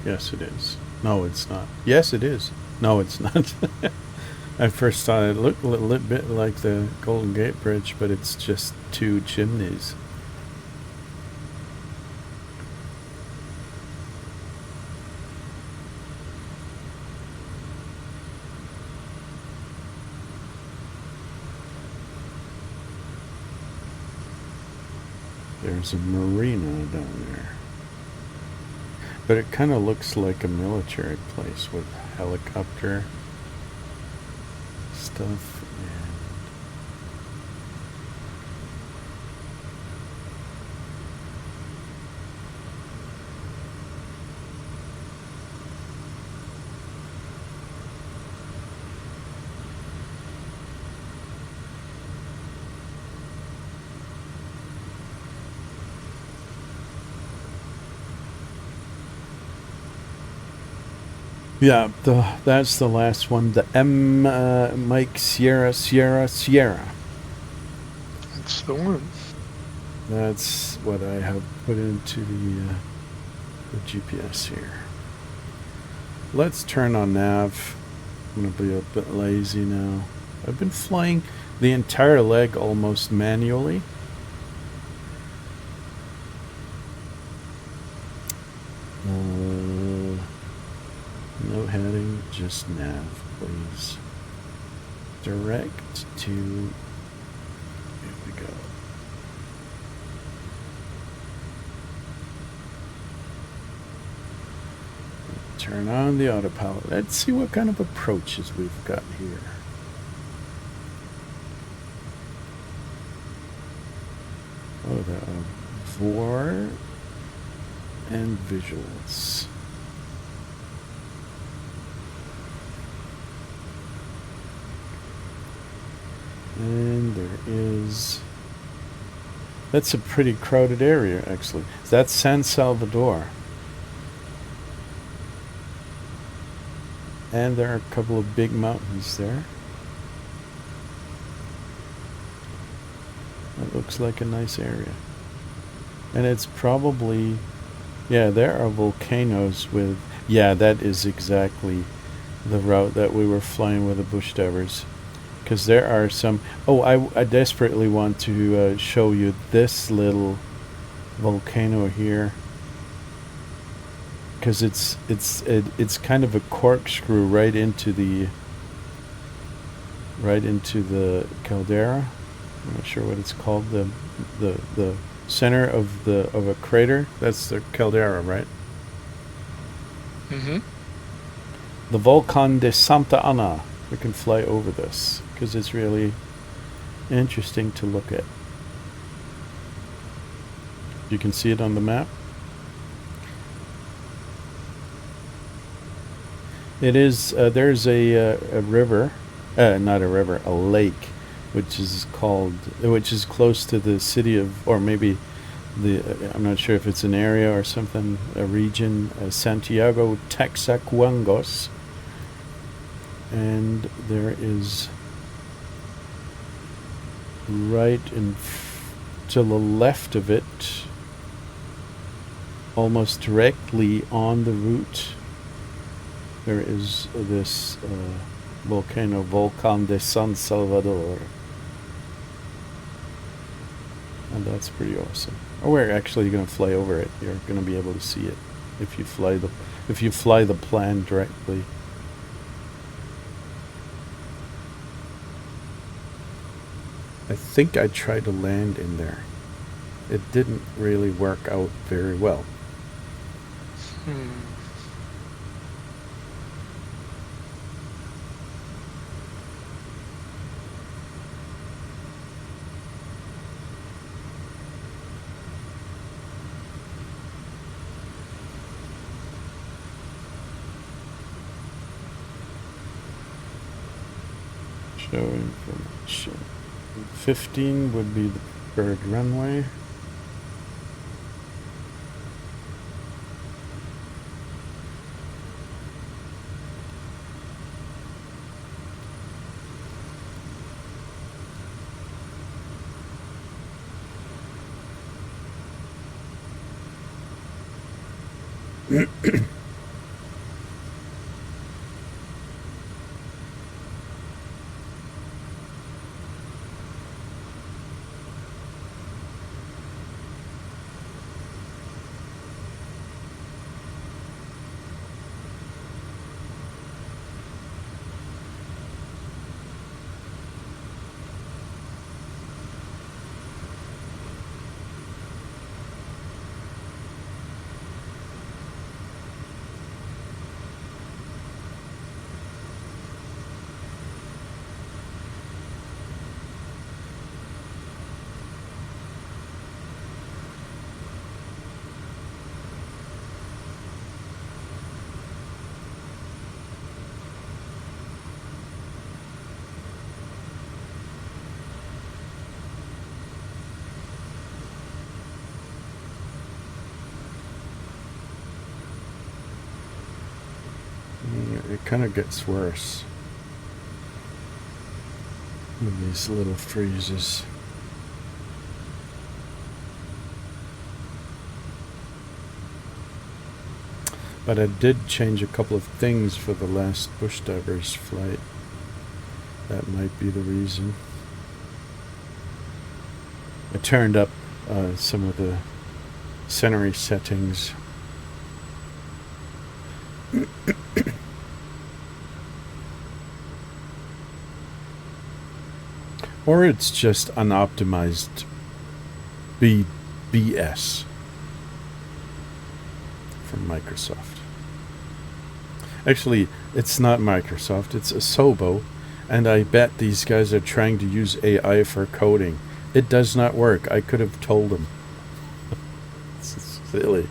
Yes, it is. No, it's not. Yes, it is. No, it's not. I first thought it looked a little bit like the Golden Gate Bridge, but it's just two chimneys. There's a marina down there. But it kind of looks like a military place with helicopter stuff. Yeah, that's the last one. The M Mike Sierra Sierra Sierra. That's the one. That's what I have put into the GPS here. Let's turn on nav. I'm gonna be a bit lazy now. I've been flying the entire leg almost manually. No heading, just nav, please. Direct to... Here we go. Turn on the autopilot. Let's see what kind of approaches we've got here. Oh, the VOR and visuals. And there is... That's a pretty crowded area, actually. That's San Salvador. And there are a couple of big mountains there. That looks like a nice area. And it's probably... Yeah, there are volcanoes with... Yeah, that is exactly the route that we were flying with the bush divers. Because there are some... Oh, I desperately want to show you this little volcano here. Because it's kind of a corkscrew right into the caldera. I'm not sure what it's called. The center of a crater. That's the caldera, right? Mm-hmm. The Volcan de Santa Ana. We can fly over this because it's really interesting to look at. You can see it on the map. It is, there's a river, not a river, a lake, which is close to the city of, or maybe I'm not sure if it's an area or something, a region, Santiago Texacuangos. And there is right to the left of it, almost directly on the route, there is this volcano, Volcan de San Salvador. And that's pretty awesome. Or we're actually going to fly over it. You're going to be able to see it if you fly the plane directly. I think I tried to land in there. It didn't really work out very well. Show information. 15 would be the preferred runway. It kind of gets worse with these little freezes. But I did change a couple of things for the last bush divers flight. That might be the reason. I turned up some of the scenery settings. Or it's just unoptimized BS from Microsoft. Actually, it's not Microsoft, it's Asobo, and I bet these guys are trying to use AI for coding. It does not work. I could have told them. It's silly.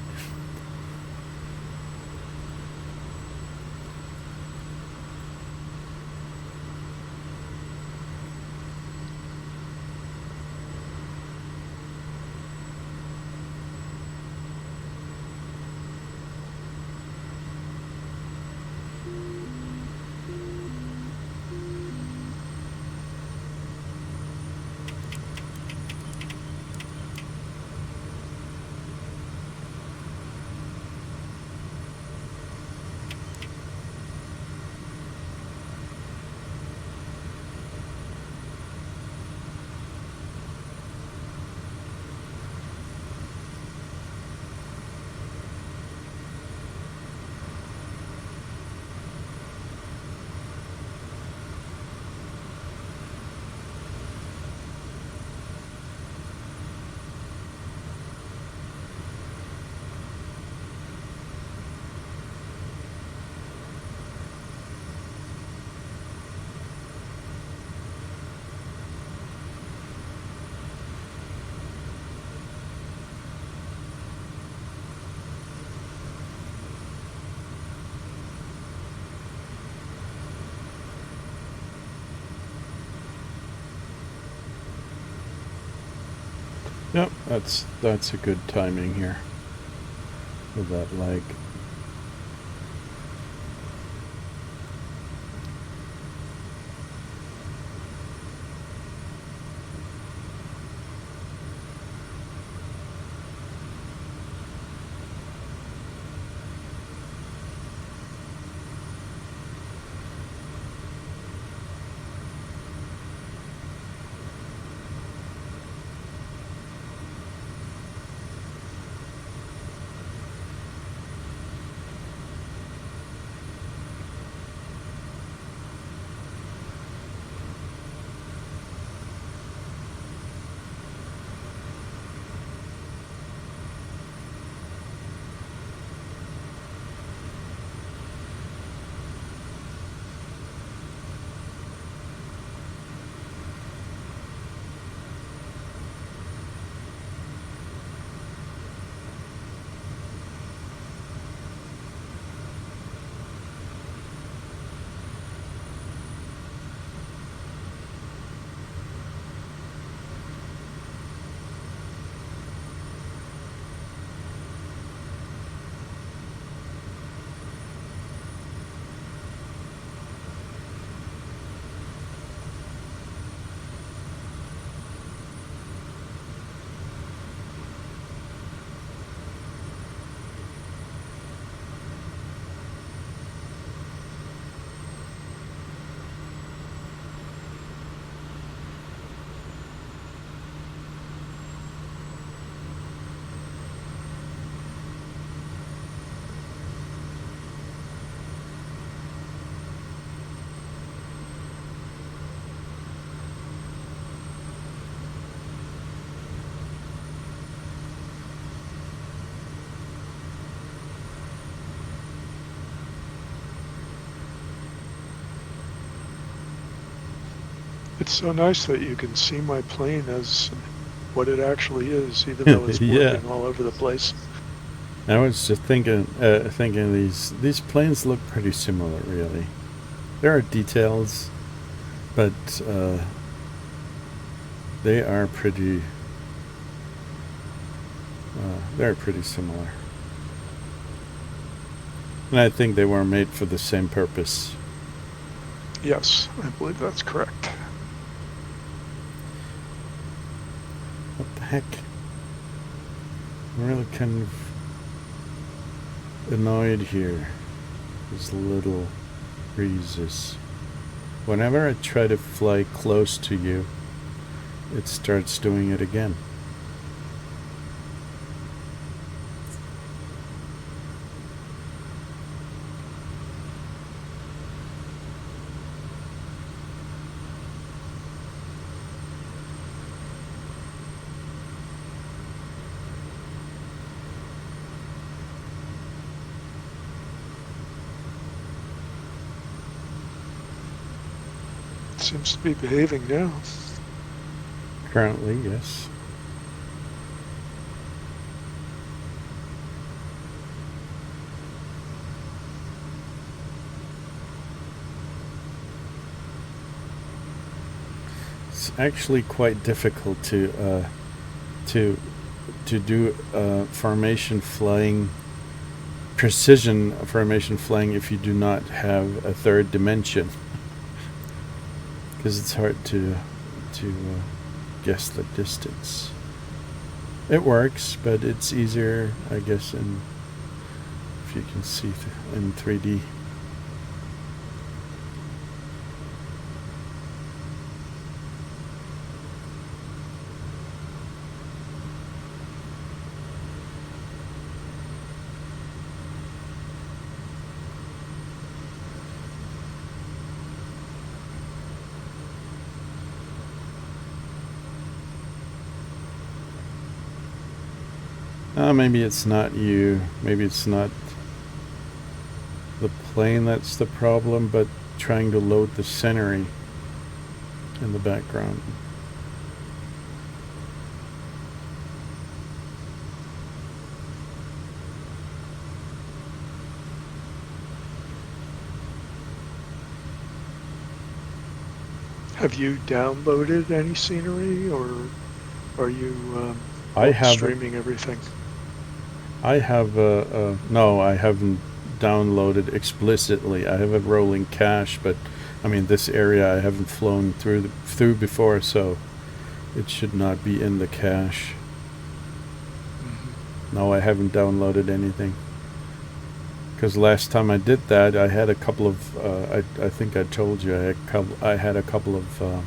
Yep, that's a good timing here with that leg. It's so nice that you can see my plane as what it actually is, even though it's Yeah. moving all over the place. I was just thinking these planes look pretty similar, really. There are details, but they are pretty. They're pretty similar, and I think they were made for the same purpose. Yes, I believe that's correct. What the heck? I'm really kind of annoyed here. These little breezes. Whenever I try to fly close to you, it starts doing it again. Seems to be behaving now. Currently, yes. It's actually quite difficult to do formation flying, precision formation flying, if you do not have a third dimension, because it's hard to guess the distance. It works, but it's easier, I guess, if you can see in 3D. Maybe it's not you. Maybe it's not the plane that's the problem, but trying to load the scenery in the background. Have you downloaded any scenery, or are you I have streaming everything? I have no, I haven't downloaded explicitly. I have a rolling cache, but I mean, this area I haven't flown through before, so it should not be in the cache. Mm-hmm. No, I haven't downloaded anything. Because last time I did that, I had a couple of I think I told you I had a couple of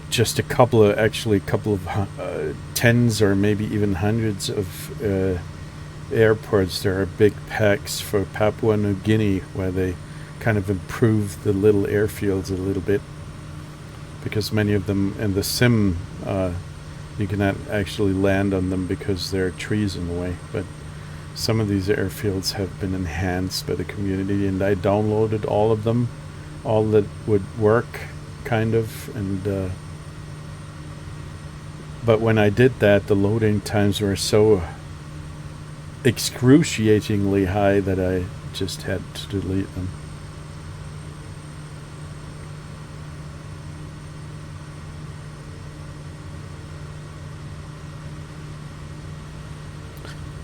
just a couple of, actually a couple of tens or maybe even hundreds of airports. There are big packs for Papua New Guinea where they kind of improve the little airfields a little bit, because many of them in the sim you cannot actually land on them because there are trees in the way. But some of these airfields have been enhanced by the community, and I downloaded all of them, all that would work, kind of, and but when I did that, the loading times were so excruciatingly high that I just had to delete them.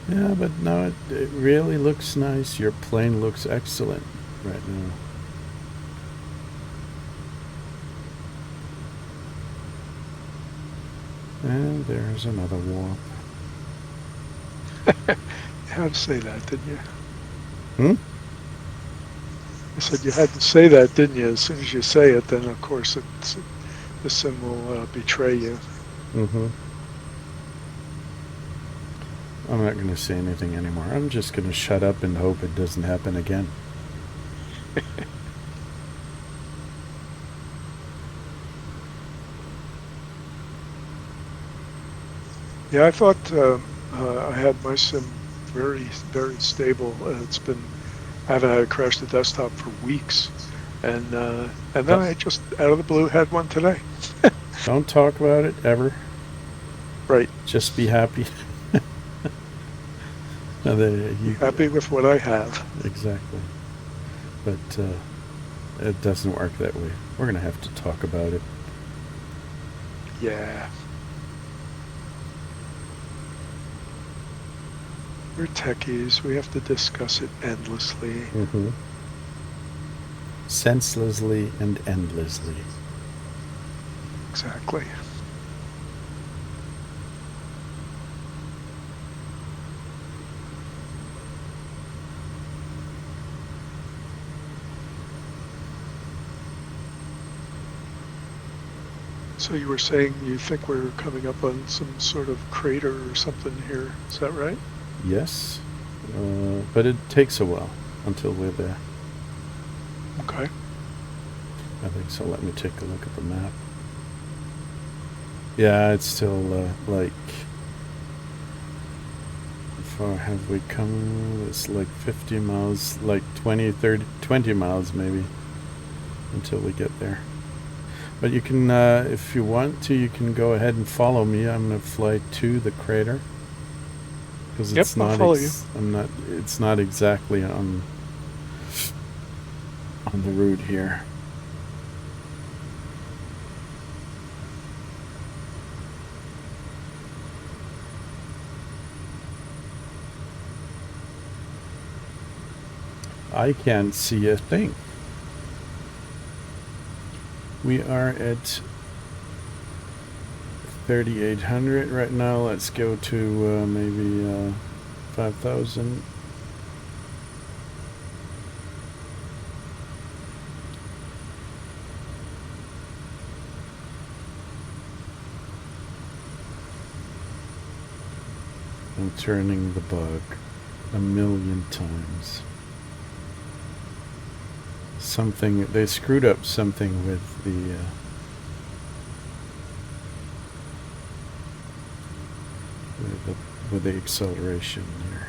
Yeah, but no, it really looks nice. Your plane looks excellent right now. And there's another warp. You had to say that, didn't you? Hmm? I said you had to say that, didn't you? As soon as you say it, then of course the sim will betray you. Mm-hmm. I'm not going to say anything anymore. I'm just going to shut up and hope it doesn't happen again. Yeah, I thought I had my sim very, very stable. I haven't had it crash the desktop for weeks, And then I just, out of the blue, had one today. Don't talk about it ever. Right. Just be happy. Happy with what I have. Exactly. But it doesn't work that way. We're going to have to talk about it. Yeah. We're techies. We have to discuss it endlessly. Mm-hmm. Senselessly and endlessly. Exactly. So you were saying you think we're coming up on some sort of crater or something here. Is that right? Yes. But it takes a while until we're there. Okay. I think so. Let me take a look at the map. Yeah, it's still like... How far have we come? It's like 50 miles, like 20 miles maybe, until we get there. But you can, if you want to, you can go ahead and follow me. I'm going to fly to the crater. Because it's I'll follow you. It's not exactly on the route here. I can't see a thing. We are at 3,800 right now. Let's go to maybe 5,000. I'm turning the bug 1,000,000 times. Something, they screwed up something with the with the acceleration there.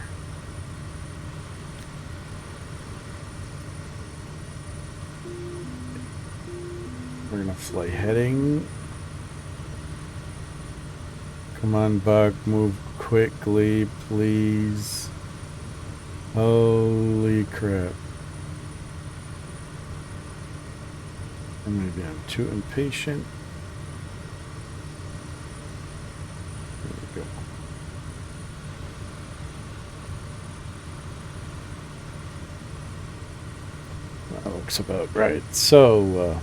We're gonna fly heading. Come on, bug, move quickly, please. Holy crap. Or maybe I'm too impatient. There we go. That looks about right. So,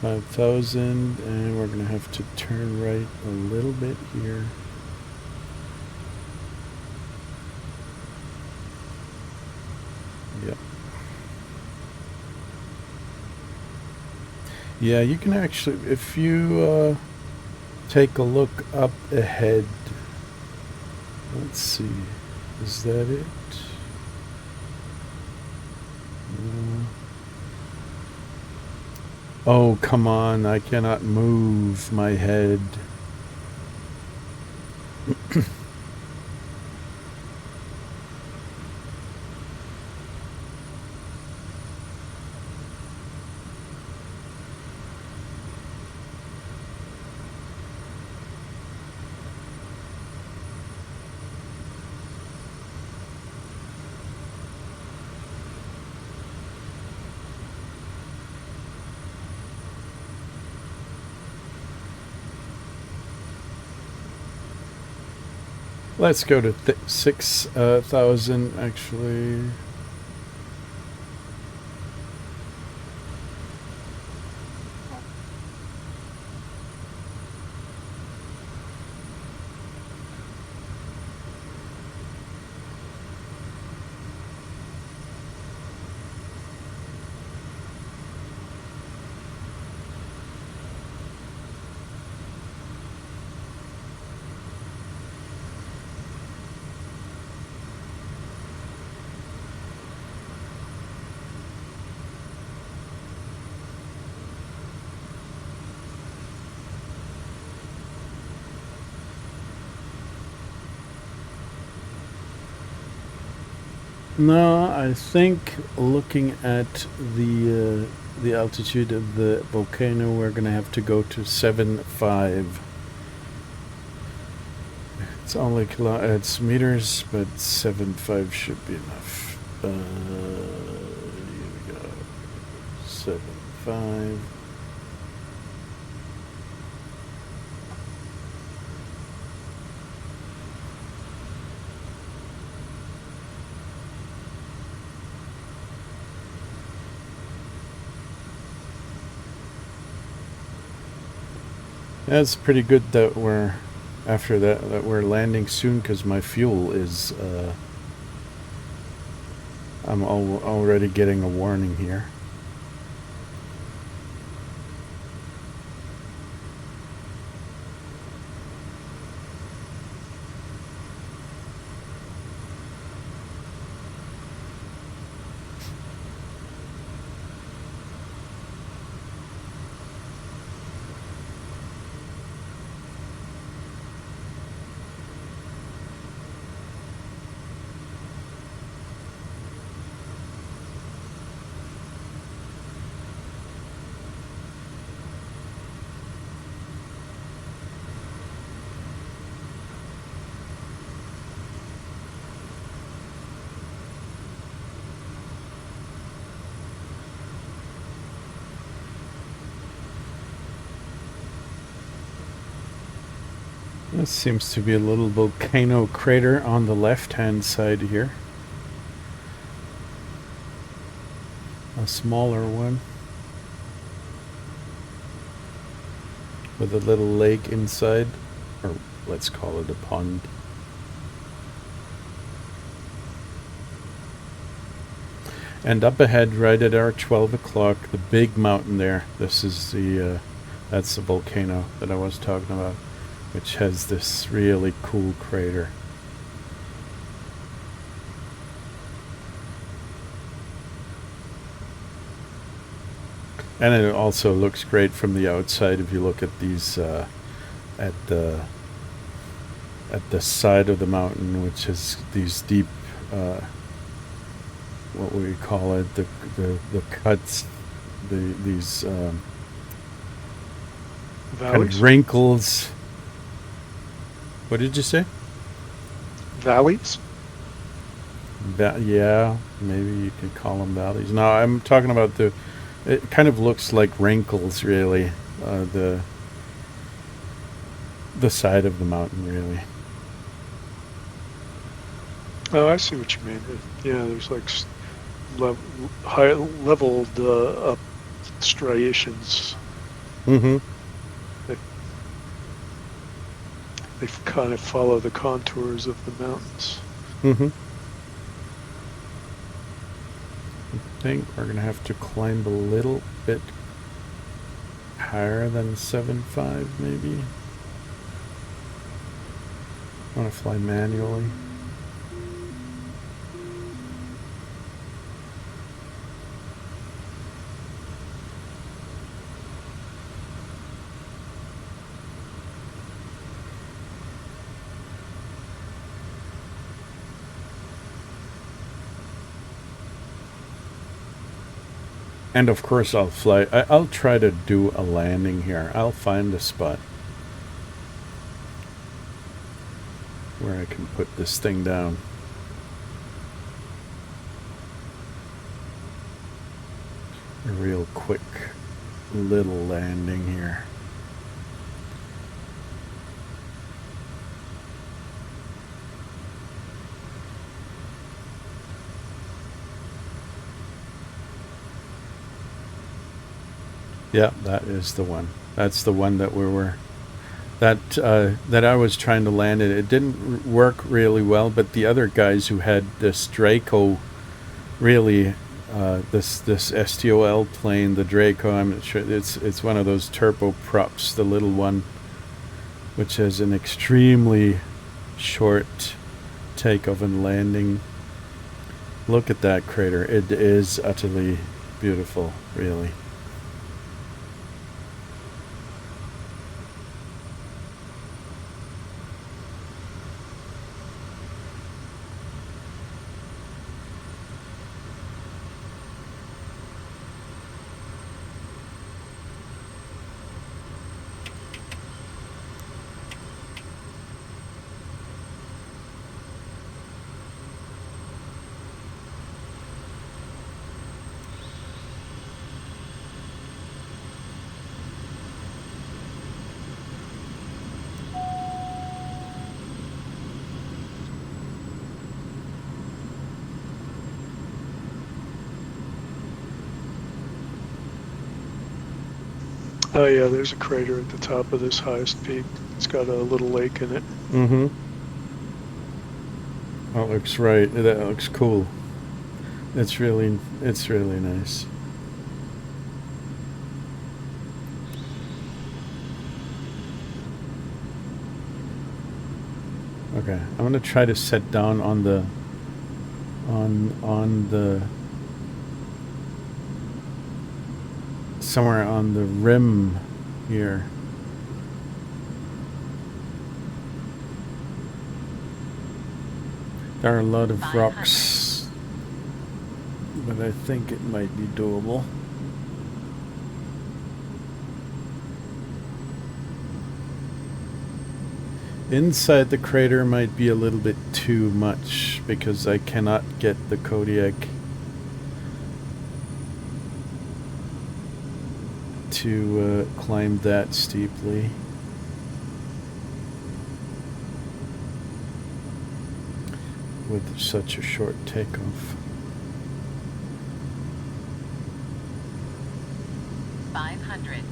5,000, and we're going to have to turn right a little bit here. Yep. Yeah, you can actually, if you take a look up ahead, let's see, is that it? Oh, come on, I cannot move my head. Let's go to 6,000 actually. No, I think looking at the altitude of the volcano, we're gonna have to go to 7.5. It's only it's meters, but 7.5 should be enough. Here we go. 7.5. That's pretty good that we're after that we're landing soon, because my fuel is I'm already getting a warning here. This seems to be a little volcano crater on the left-hand side here. A smaller one. With a little lake inside, or let's call it a pond. And up ahead, right at our 12 o'clock, the big mountain there. This is that's the volcano that I was talking about, which has this really cool crater. And it also looks great from the outside if you look at these at the side of the mountain, which has these deep what we call it, the cuts, these kind of wrinkles. What did you say? Valleys? Yeah, maybe you could call them valleys. No, I'm talking about it kind of looks like wrinkles, really. The side of the mountain, really. Oh, I see what you mean. Yeah, there's like high leveled up striations. Mm-hmm. They kind of follow the contours of the mountains. Mm-hmm. I think we're going to have to climb a little bit higher than 7.5, maybe. I want to fly manually. And of course I'll fly. I'll try to do a landing here. I'll find a spot where I can put this thing down. A real quick little landing here. Yeah, that is the one. That's the one that that I was trying to land it. It didn't work really well, but the other guys who had this Draco, really, this STOL plane, the Draco, I'm not sure, it's one of those turboprops, the little one, which has an extremely short takeoff and landing. Look at that crater. It is utterly beautiful, really. Oh yeah, there's a crater at the top of this highest peak. It's got a little lake in it. Mm-hmm. That looks right. That looks cool. It's really nice. Okay, I'm gonna try to set down on the somewhere on the rim here. There are a lot of rocks, but I think it might be doable. Inside the crater might be a little bit too much because I cannot get the Kodiak to climb that steeply. With such a short takeoff. 500.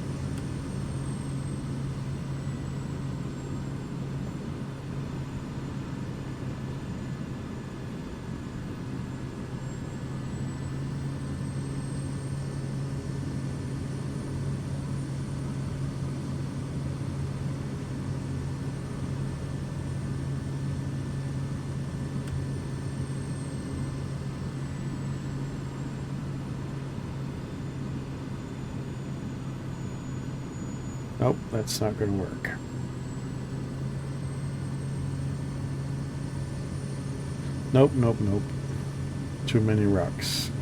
Nope, that's not going to work. Nope, nope, nope. Too many rocks.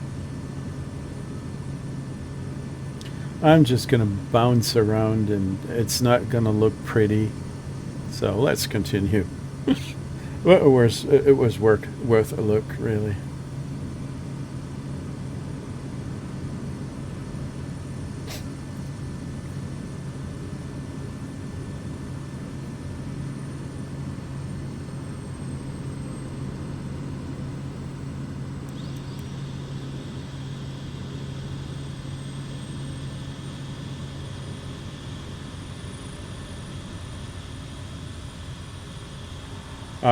I'm just going to bounce around and it's not going to look pretty. So let's continue. Well, it was worth a look, really.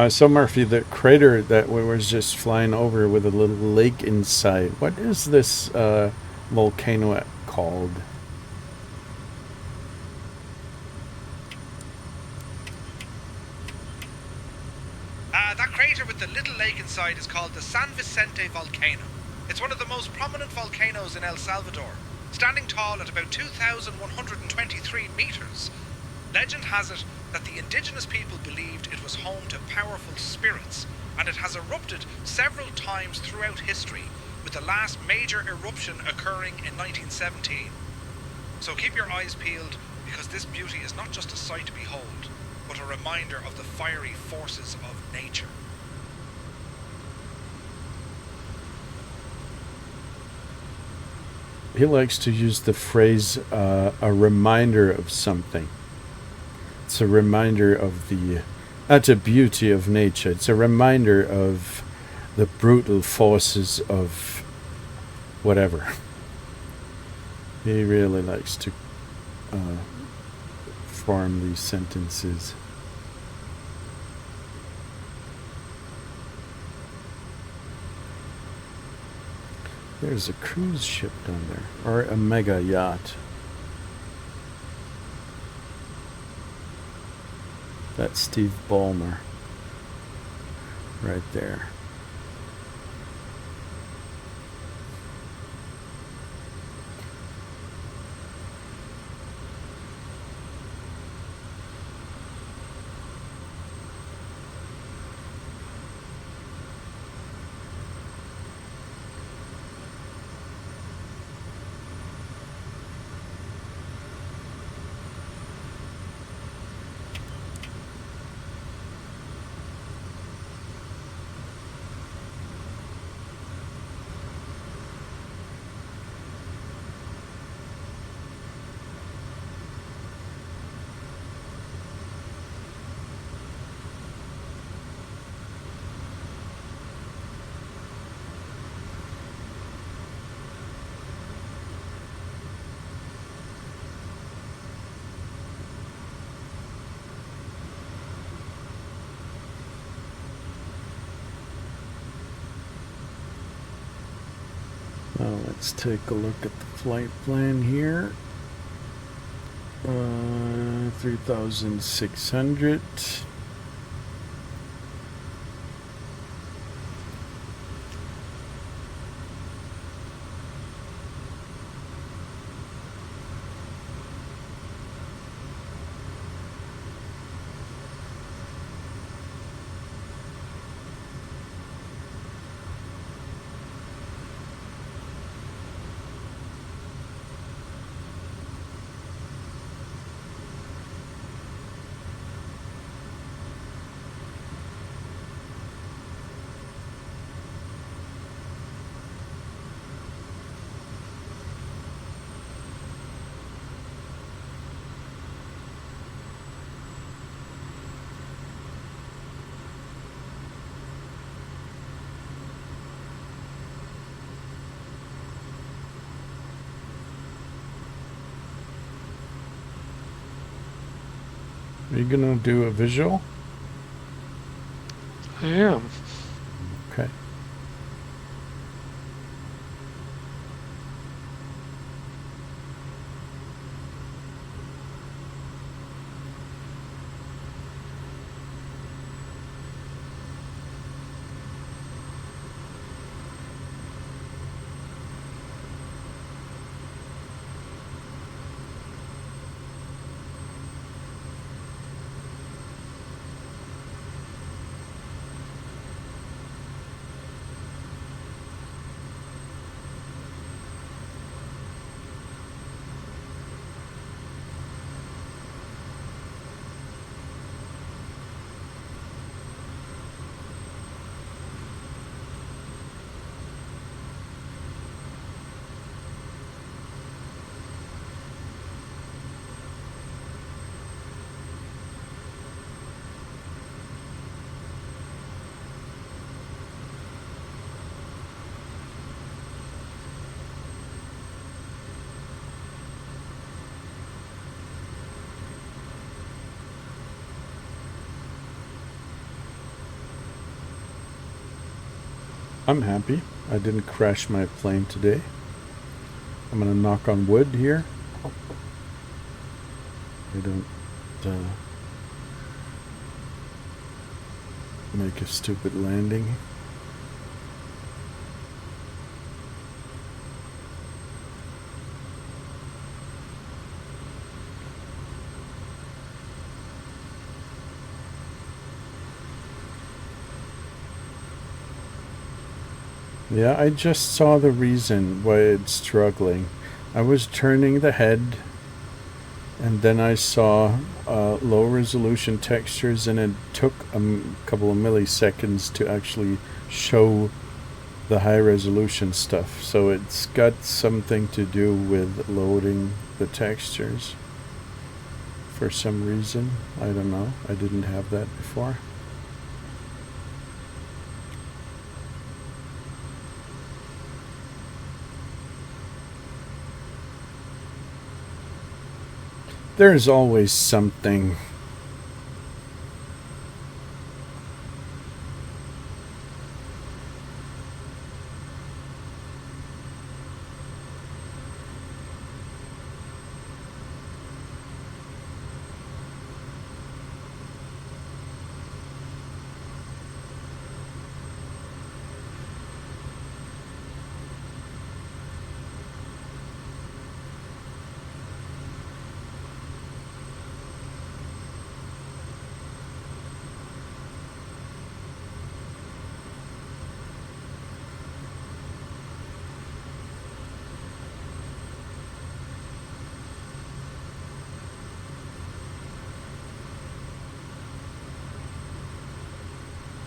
So Murphy, the crater that we were just flying over with a little lake inside, what is this volcano called? That crater with the little lake inside is called the San Vicente volcano. It's one of the most prominent volcanoes in El Salvador, standing tall at about 2,123 meters. Legend has it that the indigenous people believed it was home to powerful spirits, and it has erupted several times throughout history, with the last major eruption occurring in 1917. So keep your eyes peeled, because this beauty is not just a sight to behold, but a reminder of the fiery forces of nature. He likes to use the phrase, a reminder of something. It's a reminder of the utter beauty of nature. It's a reminder of the brutal forces of whatever. He really likes to form these sentences. There's a cruise ship down there, or a mega yacht. That's Steve Ballmer right there. Let's take a look at the flight plan here. 3,600. Are you gonna do a visual? I am. Okay. I'm happy. I didn't crash my plane today. I'm gonna knock on wood here. I don't make a stupid landing. Yeah, I just saw the reason why it's struggling. I was turning the head and then I saw low resolution textures and it took a couple of milliseconds to actually show the high resolution stuff. So it's got something to do with loading the textures for some reason. I don't know. I didn't have that before. There's always something.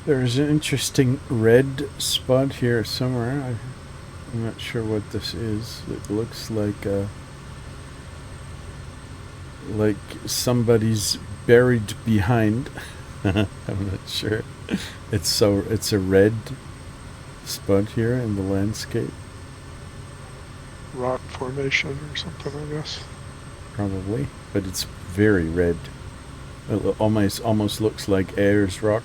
There's an interesting red spot here somewhere. I'm not sure what this is. It looks like somebody's buried behind. I'm not sure. It's a red spot here in the landscape. Rock formation or something, I guess. Probably, but it's very red. It almost looks like Ayers Rock.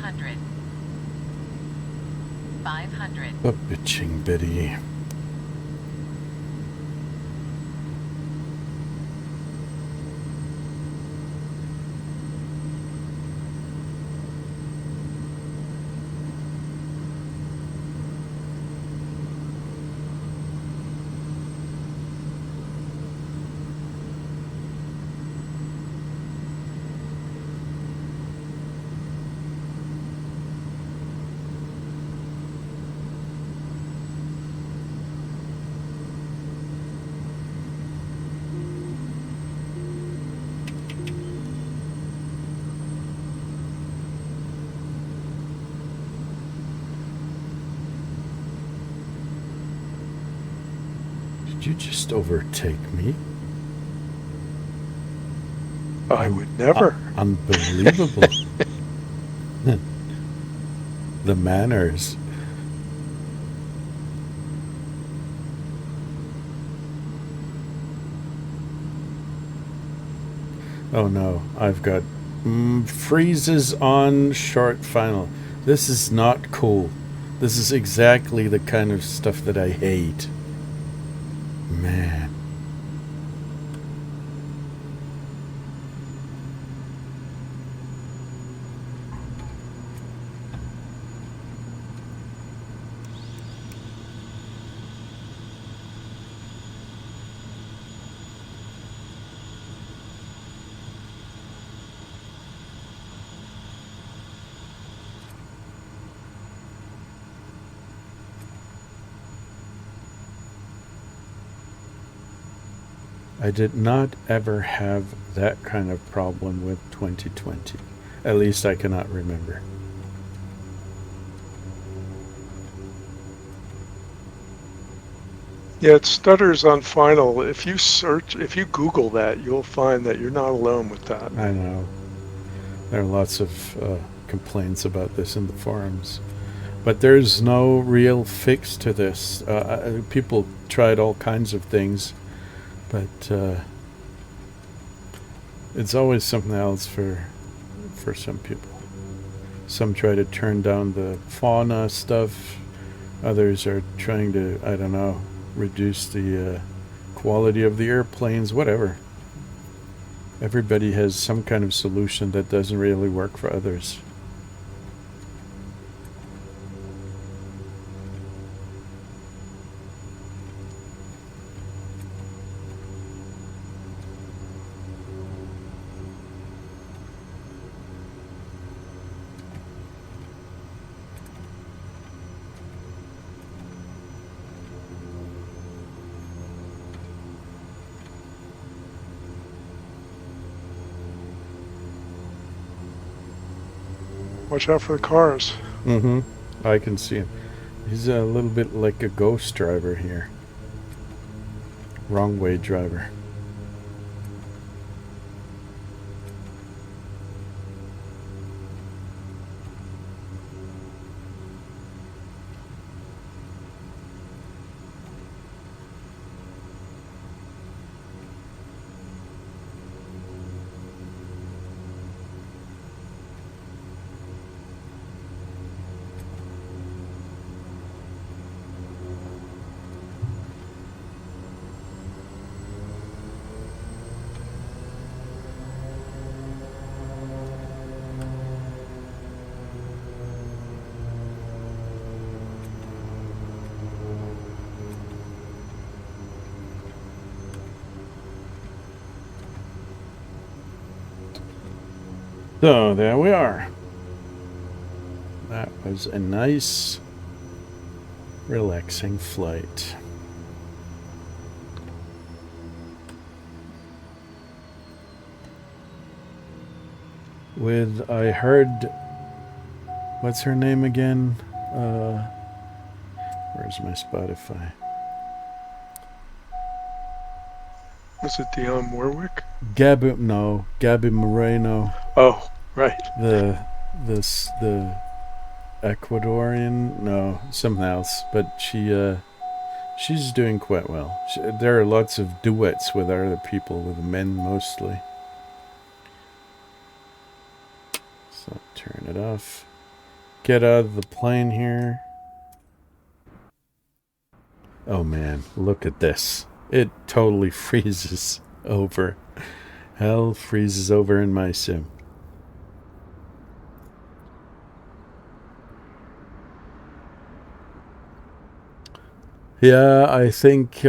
500. 500. A bitching biddy. Did you just overtake me? I would never. Unbelievable. The manners. Oh no, I've got freezes on short final. This is not cool. This is exactly the kind of stuff that I hate. Man. I did not ever have that kind of problem with 2020. At least I cannot remember. Yeah, it stutters on final. If you Google that, you'll find that you're not alone with that. I know. There are lots of complaints about this in the forums. But there's no real fix to this. People tried all kinds of things. But it's always something else for some people. Some try to turn down the fauna stuff. Others are trying to, I don't know, reduce the quality of the airplanes, whatever. Everybody has some kind of solution that doesn't really work for others. Watch out for the cars. Mm-hmm. I can see him. He's a little bit like a ghost driver here. Wrong way driver. So there we are. That was a nice, relaxing flight. With, I heard, what's her name again? Where's my Spotify? Was it Dionne Warwick? Gabby Moreno. Oh, right. The Ecuadorian, no, something else, but she's doing quite well. There are lots of duets with other people, with men mostly. So turn it off. get out of the plane here. Oh man, look at this. It totally freezes over. Hell freezes over in my sim. Yeah, I think